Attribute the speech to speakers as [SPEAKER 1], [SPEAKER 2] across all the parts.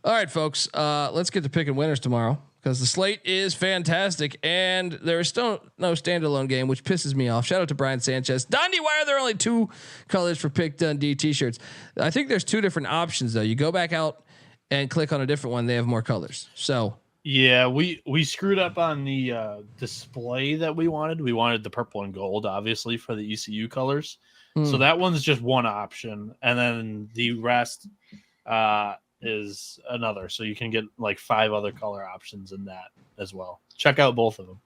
[SPEAKER 1] All right, folks. Let's get to picking winners tomorrow because the slate is fantastic and there is still no standalone game, which pisses me off. Shout out to Brian Sanchez. Dundee, why are there only 2 colors for Pick Dundee t-shirts? I think there's 2 different options though. You go back out and click on a different one. They have more colors. So
[SPEAKER 2] yeah, we screwed up on the display that we wanted. We wanted the purple and gold, obviously, for the ECU colors. So that one's just one option, and then the rest is another. So you can get like 5 other color options in that as well. Check out both of them.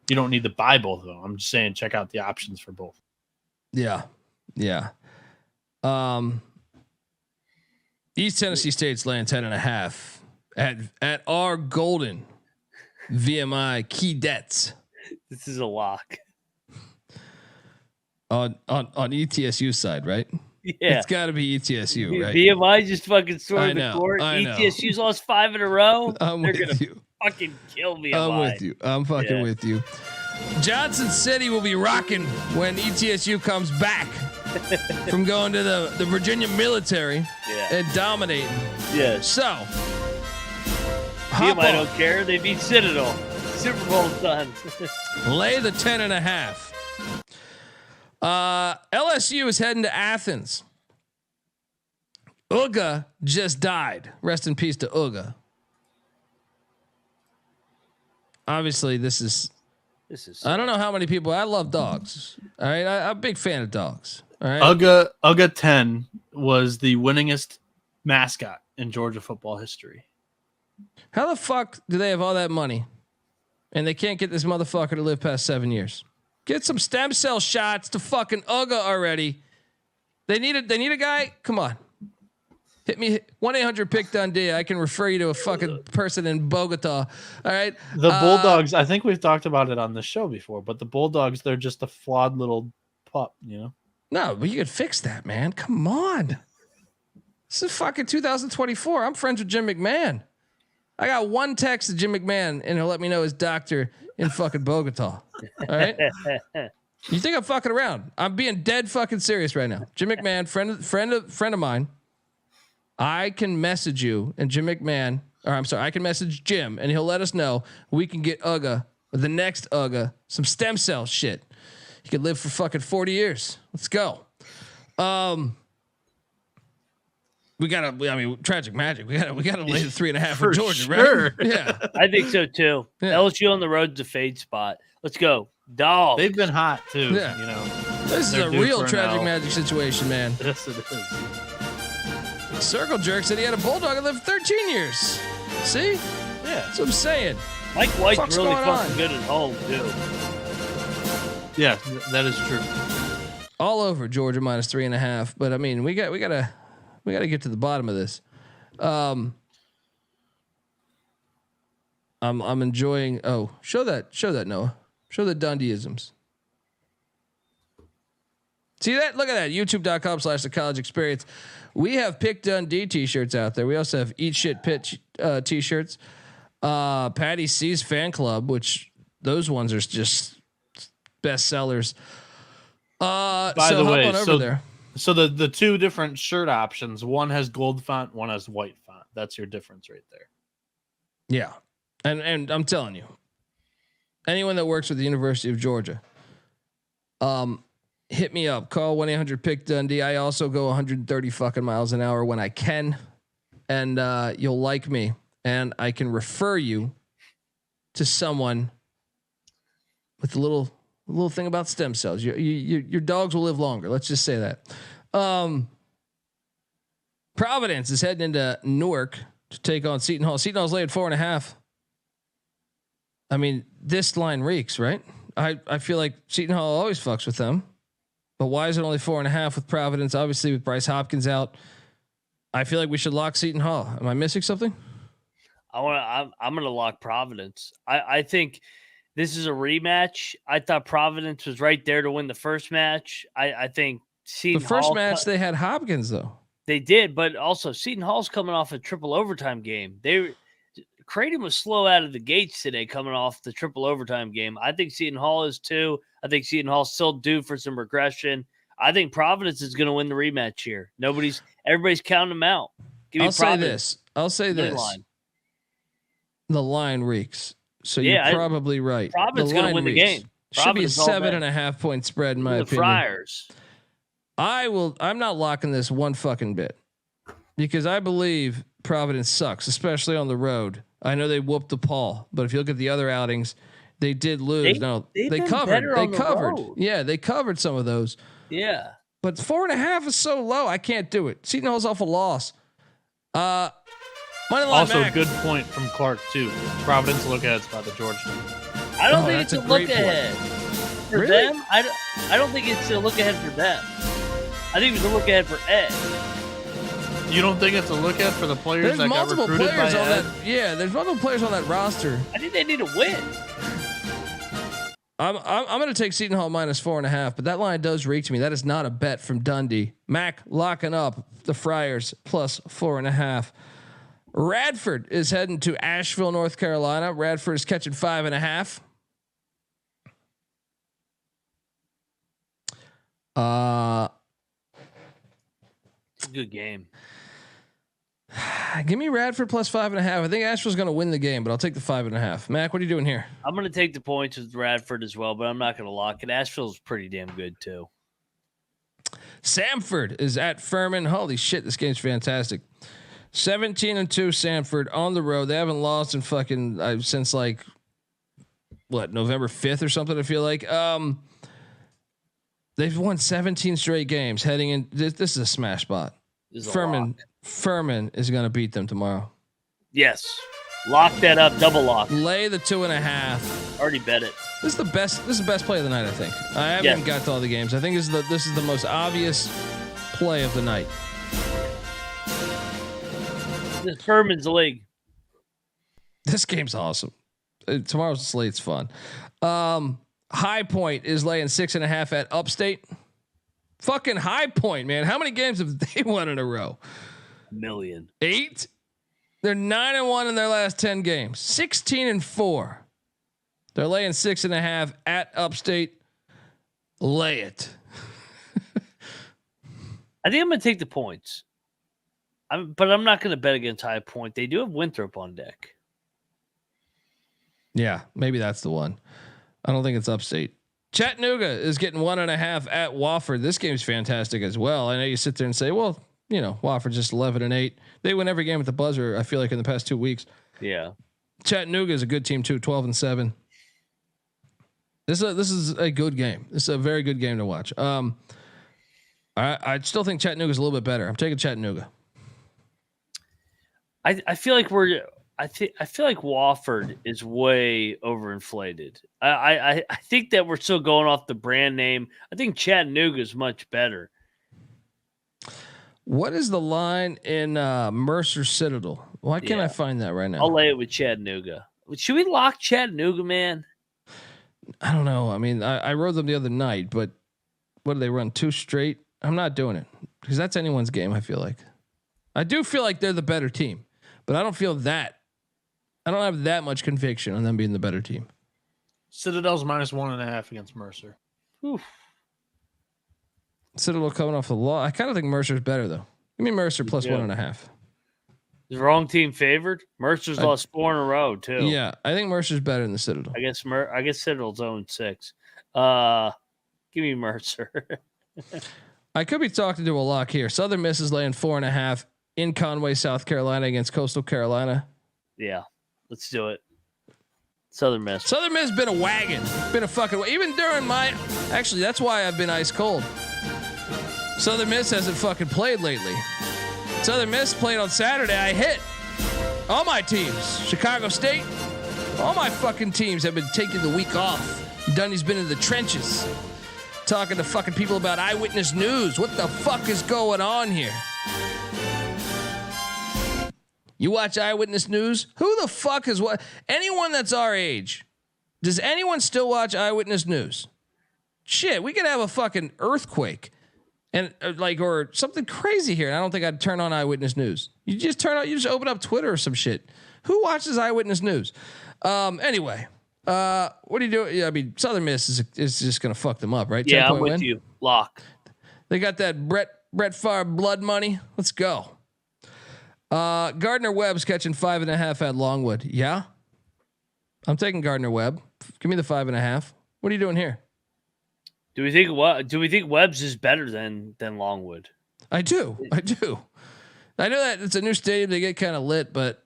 [SPEAKER 2] You don't need to buy both of them. I'm just saying check out the options for both.
[SPEAKER 1] Yeah. East Tennessee State's laying 10.5 at our golden VMI key debts.
[SPEAKER 3] This is a lock
[SPEAKER 1] on ETSU side, right?
[SPEAKER 3] Yeah,
[SPEAKER 1] it's got to be ETSU, right?
[SPEAKER 3] VMI just fucking stormed the court.
[SPEAKER 1] I know.
[SPEAKER 3] ETSU's lost 5 in a row.
[SPEAKER 1] They're
[SPEAKER 3] gonna fucking kill VMI.
[SPEAKER 1] I'm with you. I'm fucking with you. Johnson City will be rocking when ETSU comes back from going to the Virginia military and dominating.
[SPEAKER 3] Yeah.
[SPEAKER 1] So
[SPEAKER 3] VMI don't care. They beat Citadel. Super Bowl's done.
[SPEAKER 1] Lay the 10.5. LSU is heading to Athens. Uga just died. Rest in peace to Uga. Obviously, this is. I don't know how many people. I love dogs. All right, I'm a big fan of dogs. All right.
[SPEAKER 2] Uga 10 was the winningest mascot in Georgia football history.
[SPEAKER 1] How the fuck do they have all that money, and they can't get this motherfucker to live past 7 years? Get some stem cell shots to fucking Uga already. They need a guy. Come on. Hit me 1-800-PICK Dundee. I can refer you to a fucking person in Bogota. All right.
[SPEAKER 2] The Bulldogs, I think we've talked about it on the show before, but the Bulldogs, they're just a flawed little pup, you know?
[SPEAKER 1] No, but you could fix that, man. Come on. This is fucking 2024. I'm friends with Jim McMahon. I got one text to Jim McMahon and he'll let me know his doctor in fucking Bogota. All right. You think I'm fucking around? I'm being dead fucking serious right now. Jim McMahon, friend of mine. I can message you and Jim McMahon, or I'm sorry, I can message Jim and he'll let us know we can get Uga, or the next Uga, some stem cell shit. He could live for fucking 40 years. Let's go. We gotta. I mean, tragic magic. We gotta lay the 3.5 for Georgia,
[SPEAKER 2] sure.
[SPEAKER 1] right? Yeah,
[SPEAKER 3] I think so too. Yeah. LSU on the road's a fade spot. Let's go, dog.
[SPEAKER 2] They've been hot too.
[SPEAKER 1] Yeah.
[SPEAKER 2] You know,
[SPEAKER 1] this is a real tragic magic situation, man.
[SPEAKER 2] Yes, it is.
[SPEAKER 1] Circle Jerk said he had a bulldog that lived 13 years. See?
[SPEAKER 2] Yeah,
[SPEAKER 1] that's what I'm saying.
[SPEAKER 3] Mike White's really fucking good at home too.
[SPEAKER 2] Yeah, that is true.
[SPEAKER 1] All over Georgia minus 3.5, but I mean, we gotta get to the bottom of this. I'm enjoying. Oh, show that Noah. Show the Dundeeisms. See that? Look at that. YouTube.com/the college experience. We have Pick Dundee t-shirts out there. We also have Eat Shit Pitch t-shirts. Patty C's fan club, which those ones are just best sellers.
[SPEAKER 2] By the way, so the 2 different shirt options, one has gold font, one has white font. That's your difference right there.
[SPEAKER 1] Yeah. And I'm telling you, anyone that works with the University of Georgia, hit me up. Call 1-800-PICK Dundee. I also go 130 fucking miles an hour when I can, and you'll like me, and I can refer you to someone with a little thing about stem cells. Your dogs will live longer. Let's just say that. Providence is heading into Newark to take on Seton Hall. Seton Hall's laid 4.5. I mean, this line reeks, right? I feel like Seton Hall always fucks with them. But why is it only 4.5 with Providence? Obviously, with Bryce Hopkins out, I feel like we should lock Seton Hall. Am I missing something?
[SPEAKER 3] I'm going to lock Providence. I think this is a rematch. I thought Providence was right there to win the first match. I think Seton
[SPEAKER 1] the first match they had Hopkins though.
[SPEAKER 3] They did, but also Seton Hall's coming off a triple overtime game. Creighton was slow out of the gates today, coming off the triple overtime game. I think Seton Hall is too. I think Seton Hall's still due for some regression. I think Providence is going to win the rematch here. Everybody's counting them out.
[SPEAKER 1] I'll say this. I'll say
[SPEAKER 3] Money
[SPEAKER 1] this.
[SPEAKER 3] line.
[SPEAKER 1] The line reeks. So
[SPEAKER 3] Yeah,
[SPEAKER 1] you're probably right.
[SPEAKER 3] Providence going to win the game.
[SPEAKER 1] Should be a
[SPEAKER 3] Providence all day.
[SPEAKER 1] 7.5 point spread in my
[SPEAKER 3] The
[SPEAKER 1] opinion.
[SPEAKER 3] Friars.
[SPEAKER 1] I'm not locking this one fucking bit because I believe Providence sucks, especially on the road. I know they whooped DePaul, but if you look at the other outings, they did lose. They covered. They covered. Yeah, they covered some of those.
[SPEAKER 3] Yeah.
[SPEAKER 1] But 4.5 is so low. I can't do it. Seton Hall's off a loss.
[SPEAKER 2] Also, Mac. Good point from Clark too. Providence look ahead by the Georgetown.
[SPEAKER 3] I don't think it's a look ahead for them. I don't think it's a look ahead for them. I think it's a look ahead for Ed.
[SPEAKER 2] You don't think it's a look ahead for the players that got recruited
[SPEAKER 1] players
[SPEAKER 2] by
[SPEAKER 1] on
[SPEAKER 2] Ed?
[SPEAKER 1] that? Yeah, there's multiple players on that roster.
[SPEAKER 3] I think they need to win.
[SPEAKER 1] I'm going to take Seton Hall minus 4.5, but that line does reach me. That is not a bet from Dundee. Mac locking up the Friars plus 4.5. Radford is heading to Asheville, North Carolina. Radford is catching 5.5.
[SPEAKER 3] It's a good game.
[SPEAKER 1] Give me Radford plus 5.5. I think Asheville's going to win the game, but I'll take the 5.5. Mac, what are you doing here?
[SPEAKER 3] I'm going to take the points with Radford as well, but I'm not going to lock it. Asheville's pretty damn good too.
[SPEAKER 1] Samford is at Furman. Holy shit, this game's fantastic. 17-2 Samford on the road. They haven't lost in fucking since like November 5th or something. I feel like they've won 17 straight games. Heading in, this is a smash spot. Furman is going to beat them tomorrow.
[SPEAKER 3] Yes, lock that up. Double lock.
[SPEAKER 1] Lay the 2.5.
[SPEAKER 3] Already bet it.
[SPEAKER 1] This is the best. This is the best play of the night. I think. I haven't even got to all the games. I think this is the most obvious play of the night.
[SPEAKER 3] This Furman's league.
[SPEAKER 1] This game's awesome. Tomorrow's slate's fun. High Point is laying 6.5 at Upstate. Fucking High Point, man. How many games have they won in a row?
[SPEAKER 3] 1 million.
[SPEAKER 1] 8. They're 9-1 in their last 10 games. 16-4. They're laying 6.5 at Upstate. Lay it.
[SPEAKER 3] I think I'm going to take the points. But I'm not going to bet against High Point. They do have Winthrop on deck.
[SPEAKER 1] Yeah, maybe that's the one. I don't think it's Upstate. Chattanooga is getting 1.5 at Wofford. This game's fantastic as well. I know you sit there and say, well, you know, Wofford's just 11-8. They win every game at the buzzer, I feel like, in the past 2 weeks.
[SPEAKER 3] Yeah. Chattanooga
[SPEAKER 1] is a good team too, 12-7. This is a good game. This is a very good game to watch. I still think Chattanooga's a little bit better. I'm taking Chattanooga.
[SPEAKER 3] I feel like I feel like Wofford is way overinflated. I think that we're still going off the brand name. I think Chattanooga is much better.
[SPEAKER 1] What is the line in Mercer Citadel? Why can't I find that right now?
[SPEAKER 3] I'll lay it with Chattanooga. Should we lock Chattanooga, man?
[SPEAKER 1] I don't know. I mean, I rode them the other night, but what do they run 2 straight? I'm not doing it because that's anyone's game. I feel like I do feel like they're the better team, but I don't feel that. I don't have that much conviction on them being the better team.
[SPEAKER 2] Citadel's minus 1.5 against Mercer.
[SPEAKER 3] Oof.
[SPEAKER 1] Citadel coming off the law. I kind of think Mercer's better though. Give me Mercer plus 1.5.
[SPEAKER 3] Is the wrong team favored? Mercer's lost 4 in a row too.
[SPEAKER 1] Yeah, I think Mercer's better than the Citadel.
[SPEAKER 3] I guess Citadel's 0-6. Give me Mercer.
[SPEAKER 1] I could be talking to a lock here. Southern Miss is laying 4.5 in Conway, South Carolina against Coastal Carolina.
[SPEAKER 3] Yeah, let's do it. Southern Miss.
[SPEAKER 1] Southern Miss been a wagon. Been a fucking even during actually that's why I've been ice cold. Southern Miss hasn't fucking played lately. Southern Miss played on Saturday. I hit all my teams. Chicago State. All my fucking teams have been taking the week off. Dundy's been in the trenches. Talking to fucking people about Eyewitness News. What the fuck is going on here? You watch Eyewitness News? Who the fuck is what? Anyone that's our age. Does anyone still watch Eyewitness News? Shit, we could have a fucking earthquake and or something crazy here. And I don't think I'd turn on Eyewitness News. You just open up Twitter or some shit. Who watches Eyewitness News? Anyway. What do you do? Yeah, I mean, Southern Miss is just gonna fuck them up, right?
[SPEAKER 3] Yeah, I'm with you. Lock.
[SPEAKER 1] They got that Brett Favre blood money. Let's go. Gardner Webb's catching 5.5 at Longwood. Yeah, I'm taking Gardner Webb. Give me the 5.5. What are you doing here?
[SPEAKER 3] Do we think Webb's is better than Longwood?
[SPEAKER 1] I do. I know that it's a new stadium. They get kind of lit, but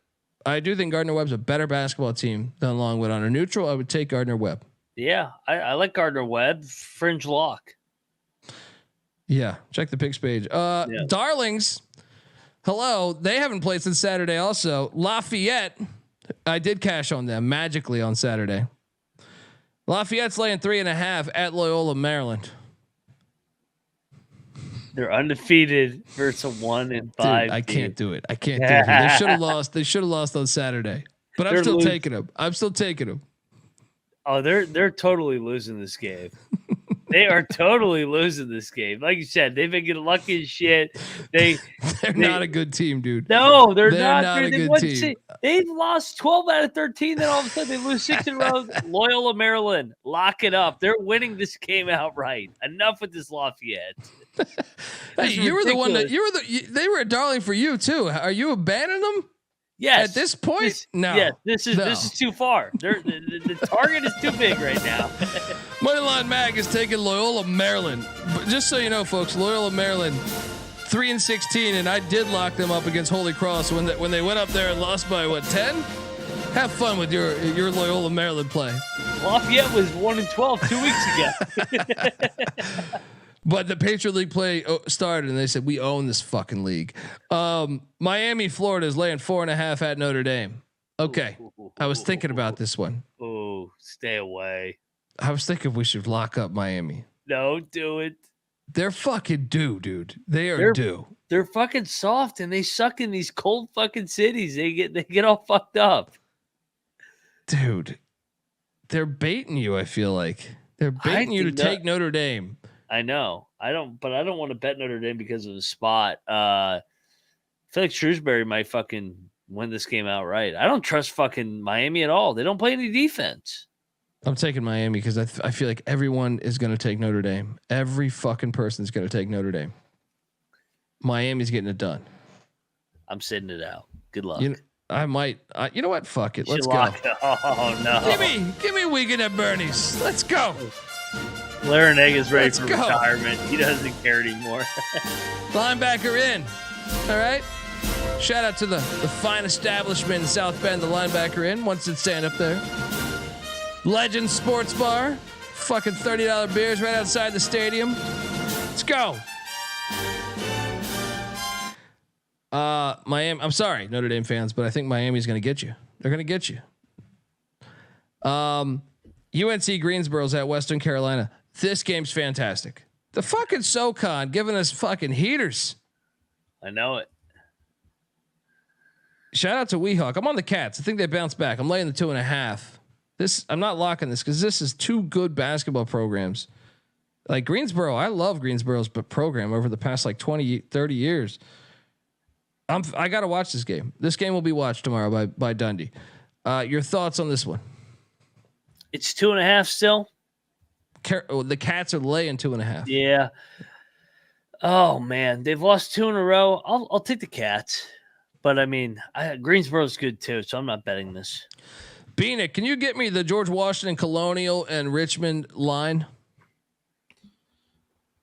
[SPEAKER 1] I do think Gardner Webb's a better basketball team than Longwood. On a neutral, I would take Gardner Webb.
[SPEAKER 3] Yeah, I like Gardner Webb. Fringe lock.
[SPEAKER 1] Yeah, check the picks page. Darlings, hello. They haven't played since Saturday. Also, Lafayette, I did cash on them magically on Saturday. Lafayette's laying 3.5 at Loyola, Maryland.
[SPEAKER 3] They're undefeated versus 1-5.
[SPEAKER 1] Dude, I can't do it. They should have lost. They should have lost on Saturday. But I'm still taking them.
[SPEAKER 3] Oh, they're totally losing this game. They are totally losing this game. Like you said, they've been getting lucky as shit. They're
[SPEAKER 1] not a good team, dude.
[SPEAKER 3] No, they're not
[SPEAKER 1] a good team.
[SPEAKER 3] They've lost 12 out of 13. Then all of a sudden they lose 6 in a row. Loyola, Maryland, lock it up. They're winning this game outright. Enough with this Lafayette.
[SPEAKER 1] Hey, you were the one that they were a darling for you too. Are you abandoning them?
[SPEAKER 3] Yes.
[SPEAKER 1] At this point, no.
[SPEAKER 3] Yes, this is too far. The target is too big right now.
[SPEAKER 1] Moneyline Mag is taking Loyola, Maryland. But just so you know, folks, Loyola, Maryland, 3-16, and I did lock them up against Holy Cross when they went up there and lost by 10. Have fun with your Loyola, Maryland play.
[SPEAKER 3] Lafayette was 1-12 2 weeks ago.
[SPEAKER 1] But the Patriot League play started, and they said, we own this fucking league. Miami, Florida is laying 4.5 at Notre Dame. Okay. I was thinking about this one.
[SPEAKER 3] Oh, stay away.
[SPEAKER 1] I was thinking we should lock up Miami.
[SPEAKER 3] No, do it.
[SPEAKER 1] They're fucking due, dude. They're due.
[SPEAKER 3] They're fucking soft, and they suck in these cold fucking cities. They get all fucked up.
[SPEAKER 1] Dude, they're baiting you, I feel like. They're baiting you to take Notre Dame.
[SPEAKER 3] I know. I don't want to bet Notre Dame because of the spot. I feel like Shrewsbury might fucking win this game outright. I don't trust fucking Miami at all. They don't play any defense.
[SPEAKER 1] I'm taking Miami because I feel like everyone is going to take Notre Dame. Every fucking person is going to take Notre Dame. Miami's getting it done.
[SPEAKER 3] I'm sitting it out. Good luck.
[SPEAKER 1] I might. You know what? Fuck it. Let's go.
[SPEAKER 3] Oh no!
[SPEAKER 1] Give me a weekend at Bernie's. Let's go.
[SPEAKER 3] Larinaga ready for retirement. He doesn't care anymore.
[SPEAKER 1] Linebacker in. All right. Shout out to the fine establishment in South Bend, the Linebacker Inn. Wants to stand up there. Legend Sports Bar. Fucking $30 beers right outside the stadium. Let's go. Miami. I'm sorry, Notre Dame fans, but I think Miami's going to get you. They're going to get you. UNC Greensboro's at Western Carolina. This game's fantastic. The fucking SoCon giving us fucking heaters.
[SPEAKER 3] I know it.
[SPEAKER 1] Shout out to Weehawk. I'm on the Cats. I think they bounce back. I'm laying the 2.5. I'm not locking this because this is two good basketball programs. Like Greensboro, I love Greensboro's program over the past like 20, 30 years. I got to watch this game. This game will be watched tomorrow by Dundee. Your thoughts on this one?
[SPEAKER 3] It's 2.5 still.
[SPEAKER 1] The Cats are laying 2.5.
[SPEAKER 3] Yeah. Oh man, they've lost 2 in a row. I'll take the Cats, but I mean, Greensboro's good too, so I'm not betting this.
[SPEAKER 1] Bieniek, can you get me the George Washington Colonial and Richmond line?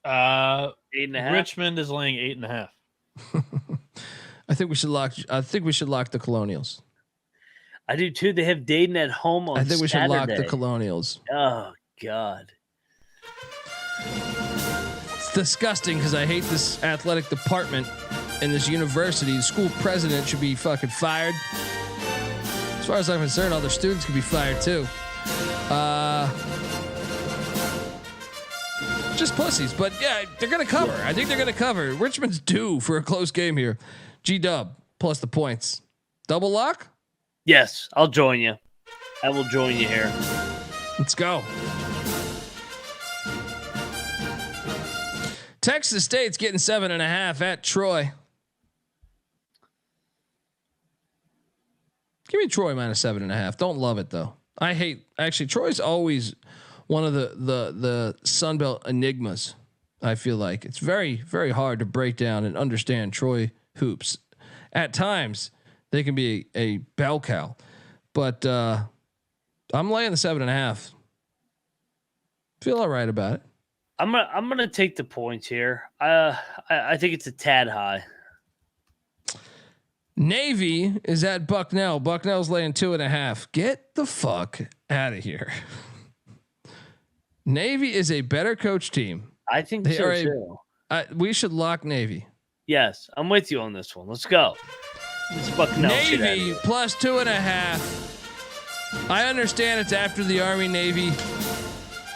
[SPEAKER 3] 8.5.
[SPEAKER 2] Richmond is laying 8.5.
[SPEAKER 1] I think we should lock the Colonials.
[SPEAKER 3] I do too. They have Dayton at home on Saturday.
[SPEAKER 1] I think we should lock the Colonials.
[SPEAKER 3] Oh God.
[SPEAKER 1] It's disgusting because I hate this athletic department in this university. The school president should be fucking fired. As far as I'm concerned, all their students could be fired too. Just pussies, but yeah, they're gonna cover. I think they're gonna cover. Richmond's due for a close game here. G-Dub plus the points. Double lock?
[SPEAKER 3] Yes, I'll join you. I will join you here.
[SPEAKER 1] Let's go. Texas State's getting 7.5 at Troy. Give me Troy minus 7.5. Don't love it though. Troy's always one of the Sun Belt enigmas. I feel like it's very, very hard to break down and understand Troy hoops. at times they can be a bell cow. But I'm laying the 7.5. Feel all right about it.
[SPEAKER 3] I'm gonna take the points here. I think it's a tad high.
[SPEAKER 1] Navy is at Bucknell. Bucknell's laying 2.5. Get the fuck out of here. Navy is a better coach team.
[SPEAKER 3] I think so too.
[SPEAKER 1] We should lock Navy.
[SPEAKER 3] Yes, I'm with you on this one. Let's go. Let's Bucknell.
[SPEAKER 1] Navy plus 2.5. I understand it's after the Army Navy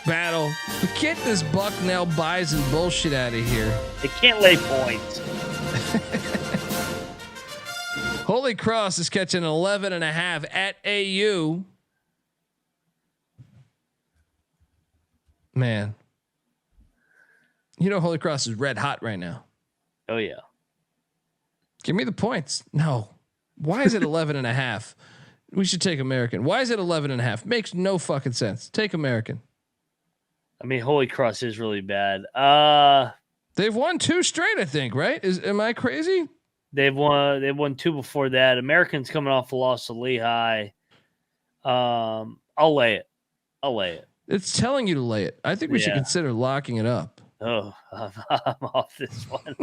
[SPEAKER 1] battle, but get this Bucknell Bison bullshit out of here.
[SPEAKER 3] They can't lay points.
[SPEAKER 1] Holy Cross is catching 11.5 at AU. Man, you know Holy Cross is red hot right now.
[SPEAKER 3] Oh yeah.
[SPEAKER 1] Give me the points. No. Why is it 11.5? We should take American. Why is it 11.5? Makes no fucking sense. Take American.
[SPEAKER 3] I mean, Holy Cross is really bad.
[SPEAKER 1] They've won 2 straight, I think, right? Am I crazy?
[SPEAKER 3] They've won 2 before that. American's coming off a loss to Lehigh. I'll lay it.
[SPEAKER 1] It's telling you to lay it. I think we should consider locking it up.
[SPEAKER 3] Oh, I'm off this one.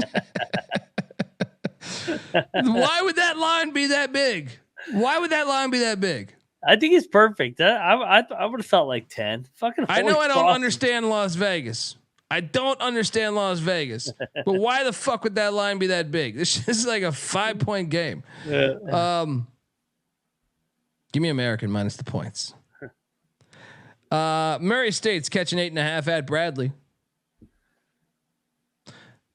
[SPEAKER 1] Why would that line be that big?
[SPEAKER 3] I think it's perfect. I would have felt like 10. Fucking.
[SPEAKER 1] I know I don't understand Las Vegas. But why the fuck would that line be that big? This is like a 5-point game. Give me American minus the points. Murray State's catching 8.5 at Bradley.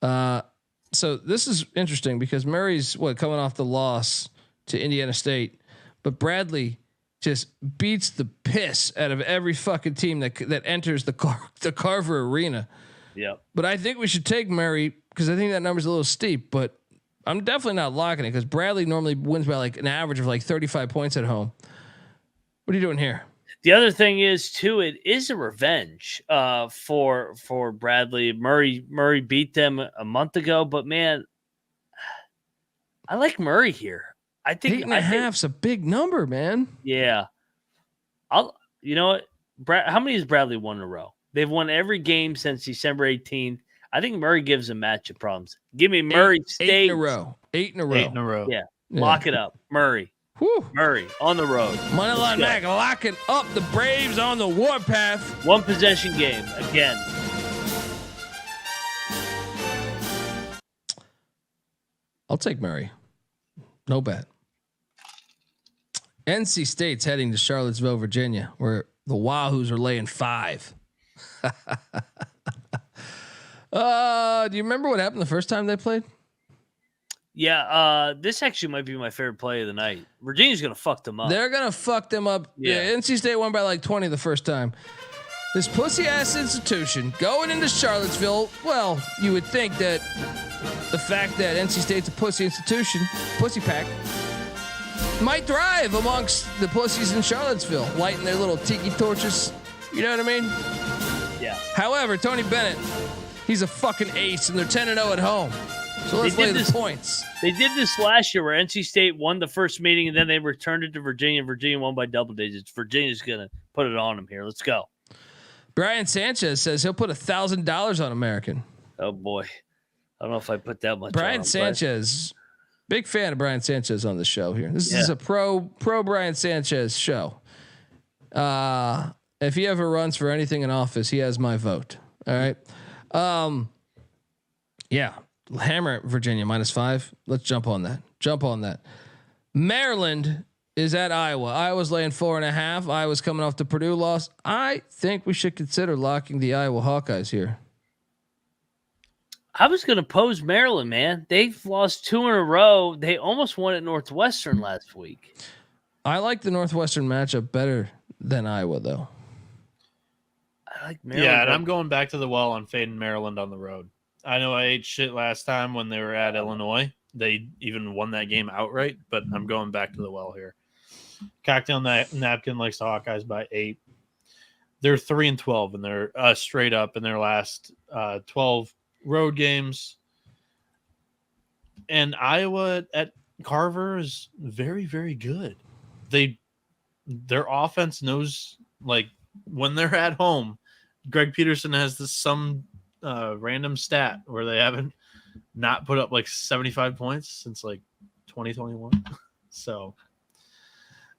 [SPEAKER 1] So this is interesting because Murray's coming off the loss to Indiana State, but Bradley just beats the piss out of every fucking team that enters the Carver Arena.
[SPEAKER 3] Yeah.
[SPEAKER 1] But I think we should take Murray because I think that number's a little steep, but I'm definitely not locking it because Bradley normally wins by like an average of like 35 points at home. What are you doing here?
[SPEAKER 3] The other thing is too, it is a revenge for Bradley. Murray beat them a month ago, but man, I like Murray here. I think
[SPEAKER 1] 8.5's a big number, man.
[SPEAKER 3] Yeah. You know what? How many has Bradley won in a row? They've won every game since December 18th. I think Murray gives them matchup problems. Give me Murray State.
[SPEAKER 1] 8 in a row. 8 in a row.
[SPEAKER 3] Yeah. Lock it up. Murray.
[SPEAKER 1] Whew.
[SPEAKER 3] Murray on the road.
[SPEAKER 1] Moneyline Mac locking up the Braves on the warpath.
[SPEAKER 3] 1 possession game again.
[SPEAKER 1] I'll take Murray. No bet. NC State's heading to Charlottesville, Virginia, where the Wahoos are laying 5. Do you remember what happened the first time they played?
[SPEAKER 3] Yeah, this actually might be my favorite play of the night. Virginia's gonna fuck them up.
[SPEAKER 1] They're gonna fuck them up. Yeah, NC State won by like 20 the first time. This pussy ass institution going into Charlottesville. Well, you would think that the fact that NC State's a pussy institution, pussy pack, might thrive amongst the pussies in Charlottesville, lighting their little tiki torches. You know what I mean?
[SPEAKER 3] Yeah.
[SPEAKER 1] However, Tony Bennett, he's a fucking ace, and they're 10-0 at home. So let's lay the points.
[SPEAKER 3] They did this last year where NC State won the first meeting and then they returned it to Virginia. Virginia won by double digits. Virginia's going to put it on them here. Let's go.
[SPEAKER 1] Brian Sanchez says he'll put $1,000 on American.
[SPEAKER 3] Oh, boy. I don't know if I put that much
[SPEAKER 1] Brian
[SPEAKER 3] on
[SPEAKER 1] Sanchez, big fan of Brian Sanchez on the show here. This is a pro Brian Sanchez show. If he ever runs for anything in office, he has my vote. All right. Yeah. Hammer Virginia -5. Let's jump on that. Maryland is at Iowa. Iowa's laying 4.5. Iowa's coming off the Purdue loss. I think we should consider locking the Iowa Hawkeyes here.
[SPEAKER 3] I was going to pose Maryland, man. They've lost 2 in a row. They almost won at Northwestern last week.
[SPEAKER 1] I like the Northwestern matchup better than Iowa, though.
[SPEAKER 3] I like Maryland.
[SPEAKER 2] Yeah, and I'm going back to the well on fading Maryland on the road. I know I ate shit last time when they were at Illinois. They even won that game outright, but I'm going back to the well here. Cocktail Napkin likes the Hawkeyes by 8. They're 3-12, and they're straight up in their last 12 road games. And Iowa at Carver is very, very good. Their offense knows, like, when they're at home, Greg Peterson has some random stat where they haven't not put up like 75 points since like 2021. So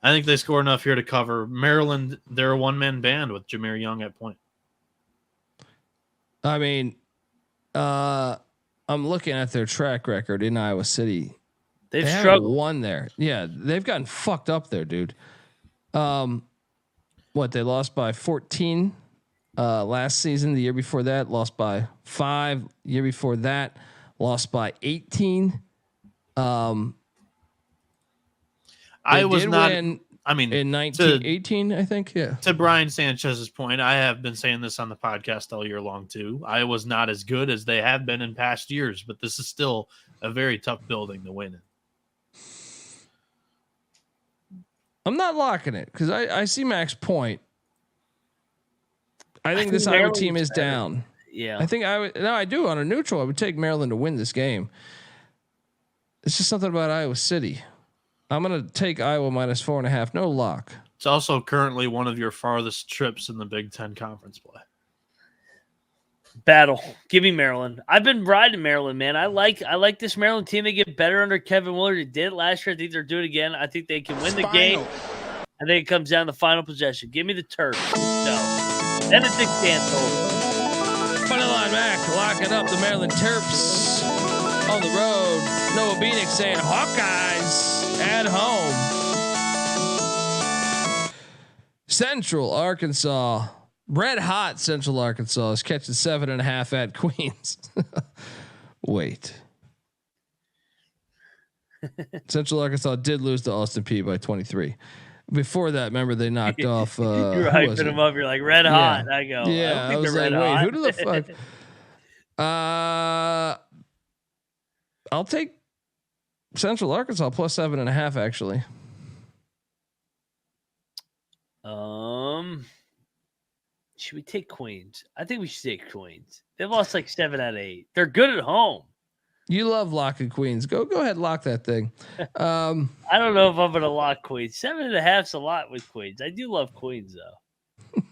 [SPEAKER 2] I think they score enough here to cover. Maryland, they're a one-man band with Jameer Young at point.
[SPEAKER 1] I mean, I'm looking at their track record in Iowa City.
[SPEAKER 3] They've
[SPEAKER 1] They
[SPEAKER 3] struggled.
[SPEAKER 1] won there. Yeah, they've gotten fucked up there, dude. What, they lost by 14 last season. The year before that, lost by 5. Year before that, lost by 18.
[SPEAKER 2] I was not.
[SPEAKER 1] Win
[SPEAKER 2] I mean,
[SPEAKER 1] in 1918, I think. Yeah.
[SPEAKER 2] To Brian Sanchez's point, I have been saying this on the podcast all year long too. Iowa's not as good as they have been in past years, but this is still a very tough building to win in.
[SPEAKER 1] I'm not locking it because I see Mac's point. I think this Iowa team is down.
[SPEAKER 3] Yeah.
[SPEAKER 1] I think I do on a neutral. I would take Maryland to win this game. It's just something about Iowa City. I'm going to take Iowa minus 4.5. No lock.
[SPEAKER 2] It's also currently one of your farthest trips in the Big Ten conference play.
[SPEAKER 3] Battle. Give me Maryland. I've been riding Maryland, man. I like this Maryland team. They get better under Kevin Willard. They did it last year. I think they're doing it again. I think they can win the game. I think it comes down to the final possession. Give me the Terps. No. Then it's Dick Dantle.
[SPEAKER 1] Funny line, Mac. Locking up the Maryland Terps on the road. Noah Bieniek saying Hawkeyes at home. Central Arkansas. Red hot Central Arkansas is catching 7.5 at Queens. Wait. Central Arkansas did lose to Austin Peay by 23. Before that, remember they knocked off.
[SPEAKER 3] You're hyping them up. You're like red hot. I go.
[SPEAKER 1] Yeah, I was like, wait, who the fuck? I'll take Central Arkansas plus 7.5. Actually.
[SPEAKER 3] Should we take Queens? I think we should take Queens. They've lost like 7 out of 8. They're good at home.
[SPEAKER 1] You love locking Queens. Go ahead, lock that thing.
[SPEAKER 3] I don't know if I'm gonna lock Queens. 7.5's a lot with Queens. I do love Queens though.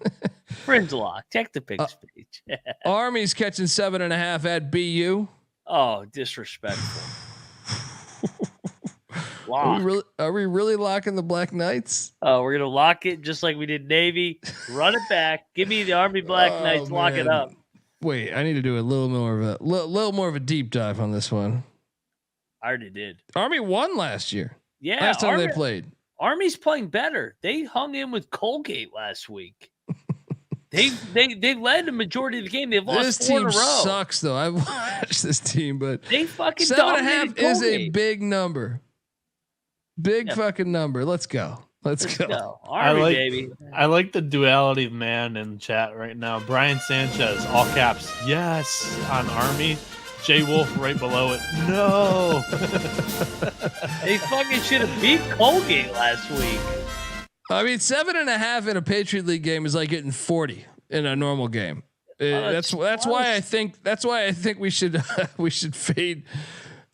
[SPEAKER 3] Fringe lock. Check the picks page.
[SPEAKER 1] Army's catching 7.5 at BU.
[SPEAKER 3] Oh, disrespectful.
[SPEAKER 1] Are we really locking the Black Knights?
[SPEAKER 3] Oh, we're gonna lock it just like we did Navy. Run it back. Give me the Army Black Knights. Lock it up.
[SPEAKER 1] Wait, I need to do a little more of a deep dive on this one.
[SPEAKER 3] I already did.
[SPEAKER 1] Army won last year.
[SPEAKER 3] Yeah,
[SPEAKER 1] last time they played.
[SPEAKER 3] Army's playing better. They hung in with Colgate last week. They led the majority of the game. They've lost
[SPEAKER 1] this
[SPEAKER 3] 4 in a row.
[SPEAKER 1] This team sucks though. I've watched this team, but
[SPEAKER 3] they fucking
[SPEAKER 1] 7.5 is a big number. Big fucking number. Let's go. Let's go.
[SPEAKER 3] Army, baby.
[SPEAKER 2] I like the duality of man in chat right now. Brian Sanchez, all caps, yes, on Army. Jay Wolf right below it. No.
[SPEAKER 3] They fucking should have beat Colgate last week.
[SPEAKER 1] I mean, 7.5 in a Patriot League game is like getting 40 in a normal game. That's why I think we should fade.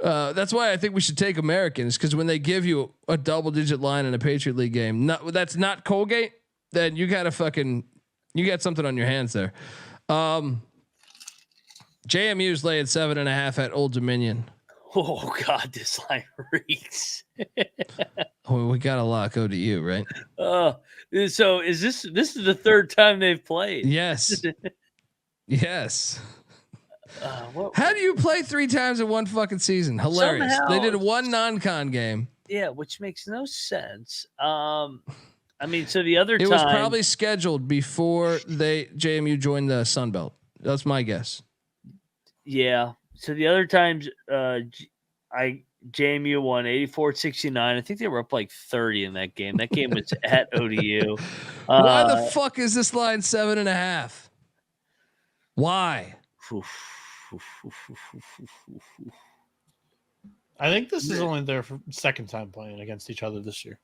[SPEAKER 1] That's why I think we should take Americans, because when they give you a double-digit line in a Patriot League game, that's not Colgate, then you got something on your hands there. JMU's laying 7.5 at Old Dominion.
[SPEAKER 3] Oh God, this line reeks.
[SPEAKER 1] We got to lock ODU, right?
[SPEAKER 3] So is this is the third time they've played?
[SPEAKER 1] Yes. Yes.
[SPEAKER 3] What?
[SPEAKER 1] How do you play 3 times in one fucking season? Hilarious.
[SPEAKER 3] Somehow,
[SPEAKER 1] they did one non-con game.
[SPEAKER 3] Yeah, which makes no sense. I mean, so the other
[SPEAKER 1] it
[SPEAKER 3] time
[SPEAKER 1] was probably scheduled before JMU joined the Sun Belt. That's my guess.
[SPEAKER 3] Yeah. So the other times, JMU won 84-69. I think they were up like 30 in that game. That game was at ODU.
[SPEAKER 1] Why the fuck is this line 7.5? Why?
[SPEAKER 2] I think this is only their second time playing against each other this year.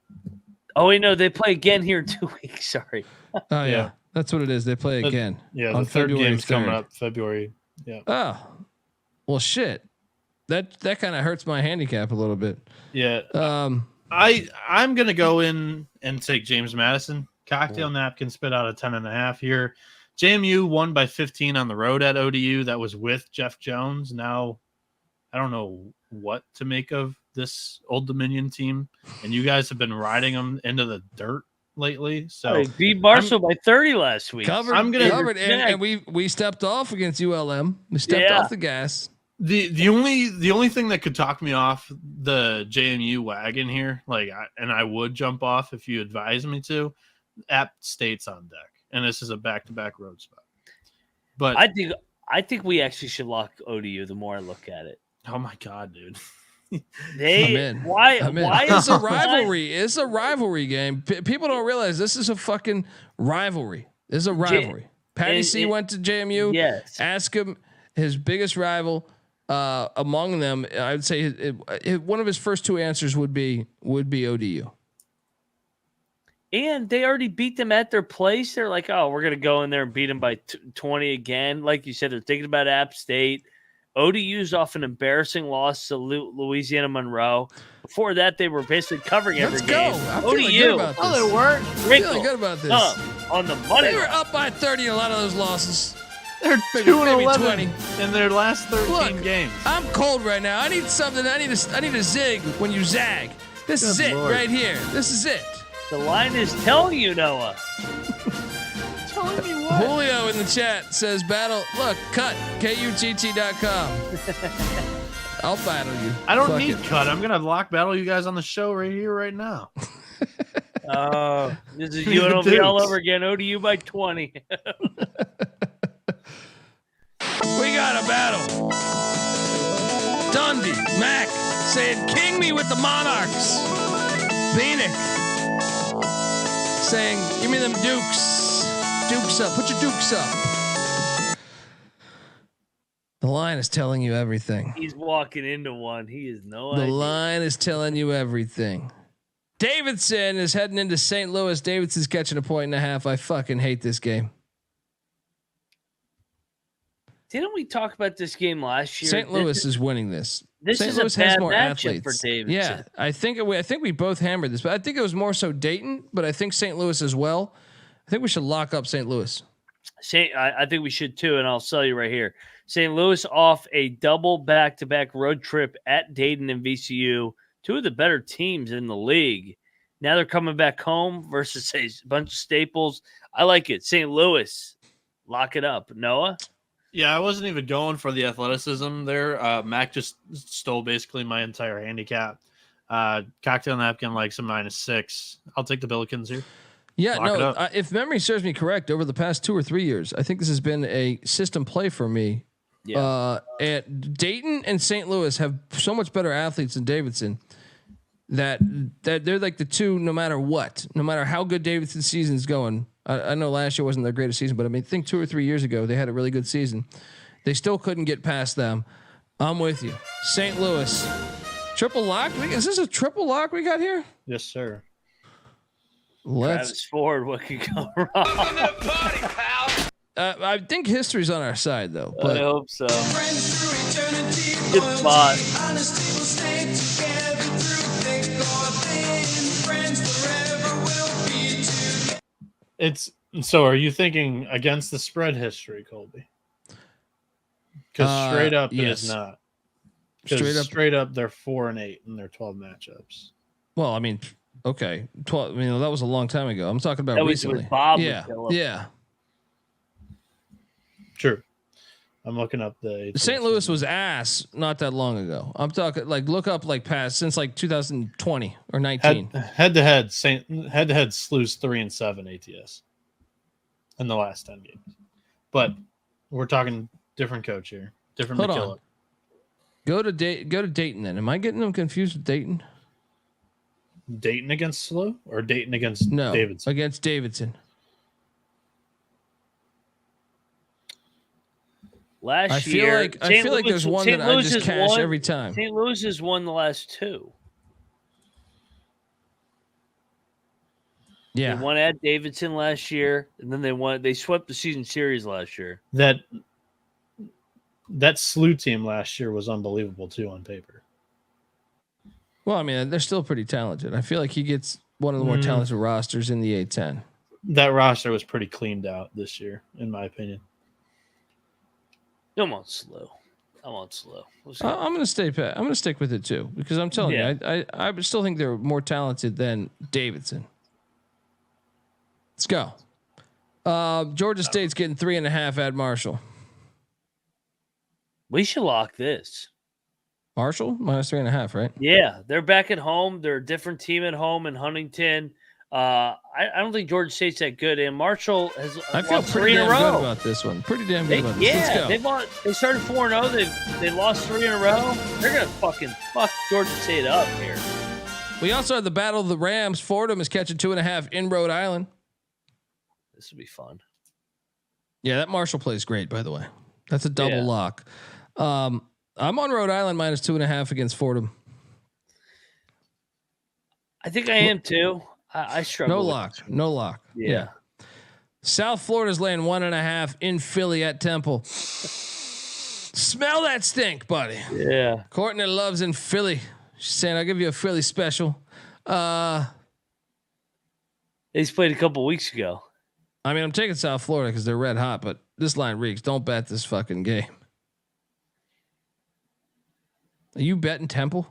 [SPEAKER 3] Oh, wait, no, they play again here in 2 weeks. Sorry.
[SPEAKER 1] Oh yeah, that's what it is. They play again.
[SPEAKER 2] Yeah,
[SPEAKER 1] on
[SPEAKER 2] the third
[SPEAKER 1] February
[SPEAKER 2] game's
[SPEAKER 1] 3rd.
[SPEAKER 2] coming up February. Yeah.
[SPEAKER 1] Oh, well, shit. That kind of hurts my handicap a little bit.
[SPEAKER 2] Yeah. I'm gonna go in and take James Madison. Cocktail napkin spit out a 10.5 here. JMU won by 15 on the road at ODU. That was with Jeff Jones. Now, I don't know what to make of this Old Dominion team, and you guys have been riding them into the dirt lately. So
[SPEAKER 3] they beat Barstow by 30 last week.
[SPEAKER 1] Covered, and we stepped off against ULM. We stepped off the gas.
[SPEAKER 2] The only thing that could talk me off the JMU wagon here, and I would jump off if you advise me to. App State's on deck, and this is a back-to-back road spot. But
[SPEAKER 3] I think we actually should lock ODU. The more I look at it,
[SPEAKER 2] oh my god, dude!
[SPEAKER 3] Why
[SPEAKER 1] it's a rivalry? It's a rivalry game. People don't realize this is a fucking rivalry. This is a rivalry. Patty C went to JMU.
[SPEAKER 3] Yes.
[SPEAKER 1] Ask him his biggest rival. Among them, I would say one of his first two answers would be ODU.
[SPEAKER 3] And they already beat them at their place. They're like, oh, we're going to go in there and beat them by 20 again. Like you said, they're thinking about App State. ODU's off an embarrassing loss to Louisiana Monroe. Before that, they were basically covering every game.
[SPEAKER 1] I'm feeling good about this.
[SPEAKER 2] Oh, they weren't.
[SPEAKER 1] Feeling good about this.
[SPEAKER 3] On the money.
[SPEAKER 1] They were up by 30 in a lot of those losses.
[SPEAKER 2] They're 2-11 in their last 13 games.
[SPEAKER 1] I'm cold right now. I need something. I need a zig when you zag. This is it right here. This is it.
[SPEAKER 3] The line is telling you, Noah.
[SPEAKER 2] Telling me what?
[SPEAKER 1] Julio in the chat says battle. Look, cut KUTT.com. I'll battle you.
[SPEAKER 2] I don't need cut. I'm gonna lock battle you guys on the show right here, right now.
[SPEAKER 3] This is UNLV all over again. ODU by 20.
[SPEAKER 1] We got a battle. Dundee, Mac saying, "King me with the Monarchs." Bieniek saying, "Give me them Dukes. Dukes up. Put your Dukes up." The line is telling you everything.
[SPEAKER 3] He's walking into one. He is
[SPEAKER 1] The line is telling you everything. Davidson is heading into St. Louis. Davidson's catching 1.5. I fucking hate this game.
[SPEAKER 3] Didn't we talk about this game last year?
[SPEAKER 1] St. Louis is winning this.
[SPEAKER 3] This
[SPEAKER 1] St.
[SPEAKER 3] is
[SPEAKER 1] Louis
[SPEAKER 3] a bad
[SPEAKER 1] has more
[SPEAKER 3] matchup
[SPEAKER 1] athletes
[SPEAKER 3] for Davidson.
[SPEAKER 1] Yeah, I think we both hammered this, but I think it was more so Dayton, but I think St. Louis as well. I think we should lock up St. Louis.
[SPEAKER 3] I think we should too, and I'll sell you right here. St. Louis off a double back-to-back road trip at Dayton and VCU, two of the better teams in the league. Now they're coming back home versus a bunch of staples. I like it. St. Louis, lock it up. Noah?
[SPEAKER 2] Yeah, I wasn't even going for the athleticism there. Mac just stole basically my entire handicap. Cocktail napkin like some -6. I'll take the Billikens here.
[SPEAKER 1] Yeah, no. If memory serves me correct, over the past 2 or 3 years, I think this has been a system play for me. Yeah. At Dayton and St. Louis have so much better athletes than Davidson that they're like the two. No matter what, no matter how good Davidson's season's going. I know last year wasn't their greatest season, but I think 2 or 3 years ago they had a really good season. They still couldn't get past them. I'm with you. St. Louis, triple lock. Is this a triple lock we got here?
[SPEAKER 2] Yes, sir.
[SPEAKER 3] Travis Ford, what could go wrong?
[SPEAKER 1] I think history's on our side, though. But
[SPEAKER 3] I hope so. Good spot.
[SPEAKER 2] So are you thinking against the spread history, Colby? Because straight up it is not. Straight up they're 4-8 in their 12 matchups.
[SPEAKER 1] Well, I mean, okay, 12. That was a long time ago. I'm talking about recently.
[SPEAKER 3] With Bob.
[SPEAKER 1] Yeah.
[SPEAKER 2] True. I'm looking up the
[SPEAKER 1] St. Louis was ass not that long ago. I'm talking look up past since 2020 or 19.
[SPEAKER 2] Head to head, Slews 3-7 ATS in the last 10 games. But we're talking different coach here. Different
[SPEAKER 1] Hold
[SPEAKER 2] McKillop.
[SPEAKER 1] on. Go to Dayton then. Am I getting them confused with Dayton?
[SPEAKER 2] Dayton against Slow or Dayton against Davidson?
[SPEAKER 1] Against Davidson.
[SPEAKER 3] I feel
[SPEAKER 1] like there's one that I just cash every time.
[SPEAKER 3] St. Louis has won the last 2.
[SPEAKER 1] Yeah.
[SPEAKER 3] They won at Davidson last year, and then they swept the season series last year.
[SPEAKER 2] That that SLU team last year was unbelievable too on paper.
[SPEAKER 1] Well, I mean, they're still pretty talented. I feel like he gets one of the more talented rosters in the A10.
[SPEAKER 2] That roster was pretty cleaned out this year, in my opinion.
[SPEAKER 3] I'm on SLU.
[SPEAKER 1] I'm going to stay pat. I'm going to stick with it too because I'm telling you, I still think they're more talented than Davidson. Let's go. Georgia State's getting 3.5 at Marshall.
[SPEAKER 3] We should lock this.
[SPEAKER 1] Marshall minus 3.5, right?
[SPEAKER 3] Yeah, they're back at home. They're a different team at home in Huntington. I don't think Georgia State's that good, and Marshall has
[SPEAKER 1] I feel
[SPEAKER 3] lost
[SPEAKER 1] pretty
[SPEAKER 3] 3 in a
[SPEAKER 1] damn
[SPEAKER 3] row.
[SPEAKER 1] good about this one. Pretty damn good about this.
[SPEAKER 3] Yeah,
[SPEAKER 1] Let's go.
[SPEAKER 3] they started 4-0. They lost 3 in a row. They're gonna fucking fuck Georgia State up here.
[SPEAKER 1] We also have the Battle of the Rams. Fordham is catching 2.5 in Rhode Island.
[SPEAKER 3] This will be fun.
[SPEAKER 1] Yeah, that Marshall plays great, by the way. That's a double lock. I'm on Rhode Island minus 2.5 against Fordham.
[SPEAKER 3] I think I am too. I struggle.
[SPEAKER 1] No lock.
[SPEAKER 3] Yeah.
[SPEAKER 1] South Florida's laying 1.5 in Philly at Temple. Smell that stink, buddy.
[SPEAKER 3] Yeah.
[SPEAKER 1] Courtney loves in Philly. She's saying, I'll give you a Philly special.
[SPEAKER 3] They played a couple weeks ago.
[SPEAKER 1] I mean, I'm taking South Florida because they're red hot, but this line reeks. Don't bet this fucking game. Are you betting Temple?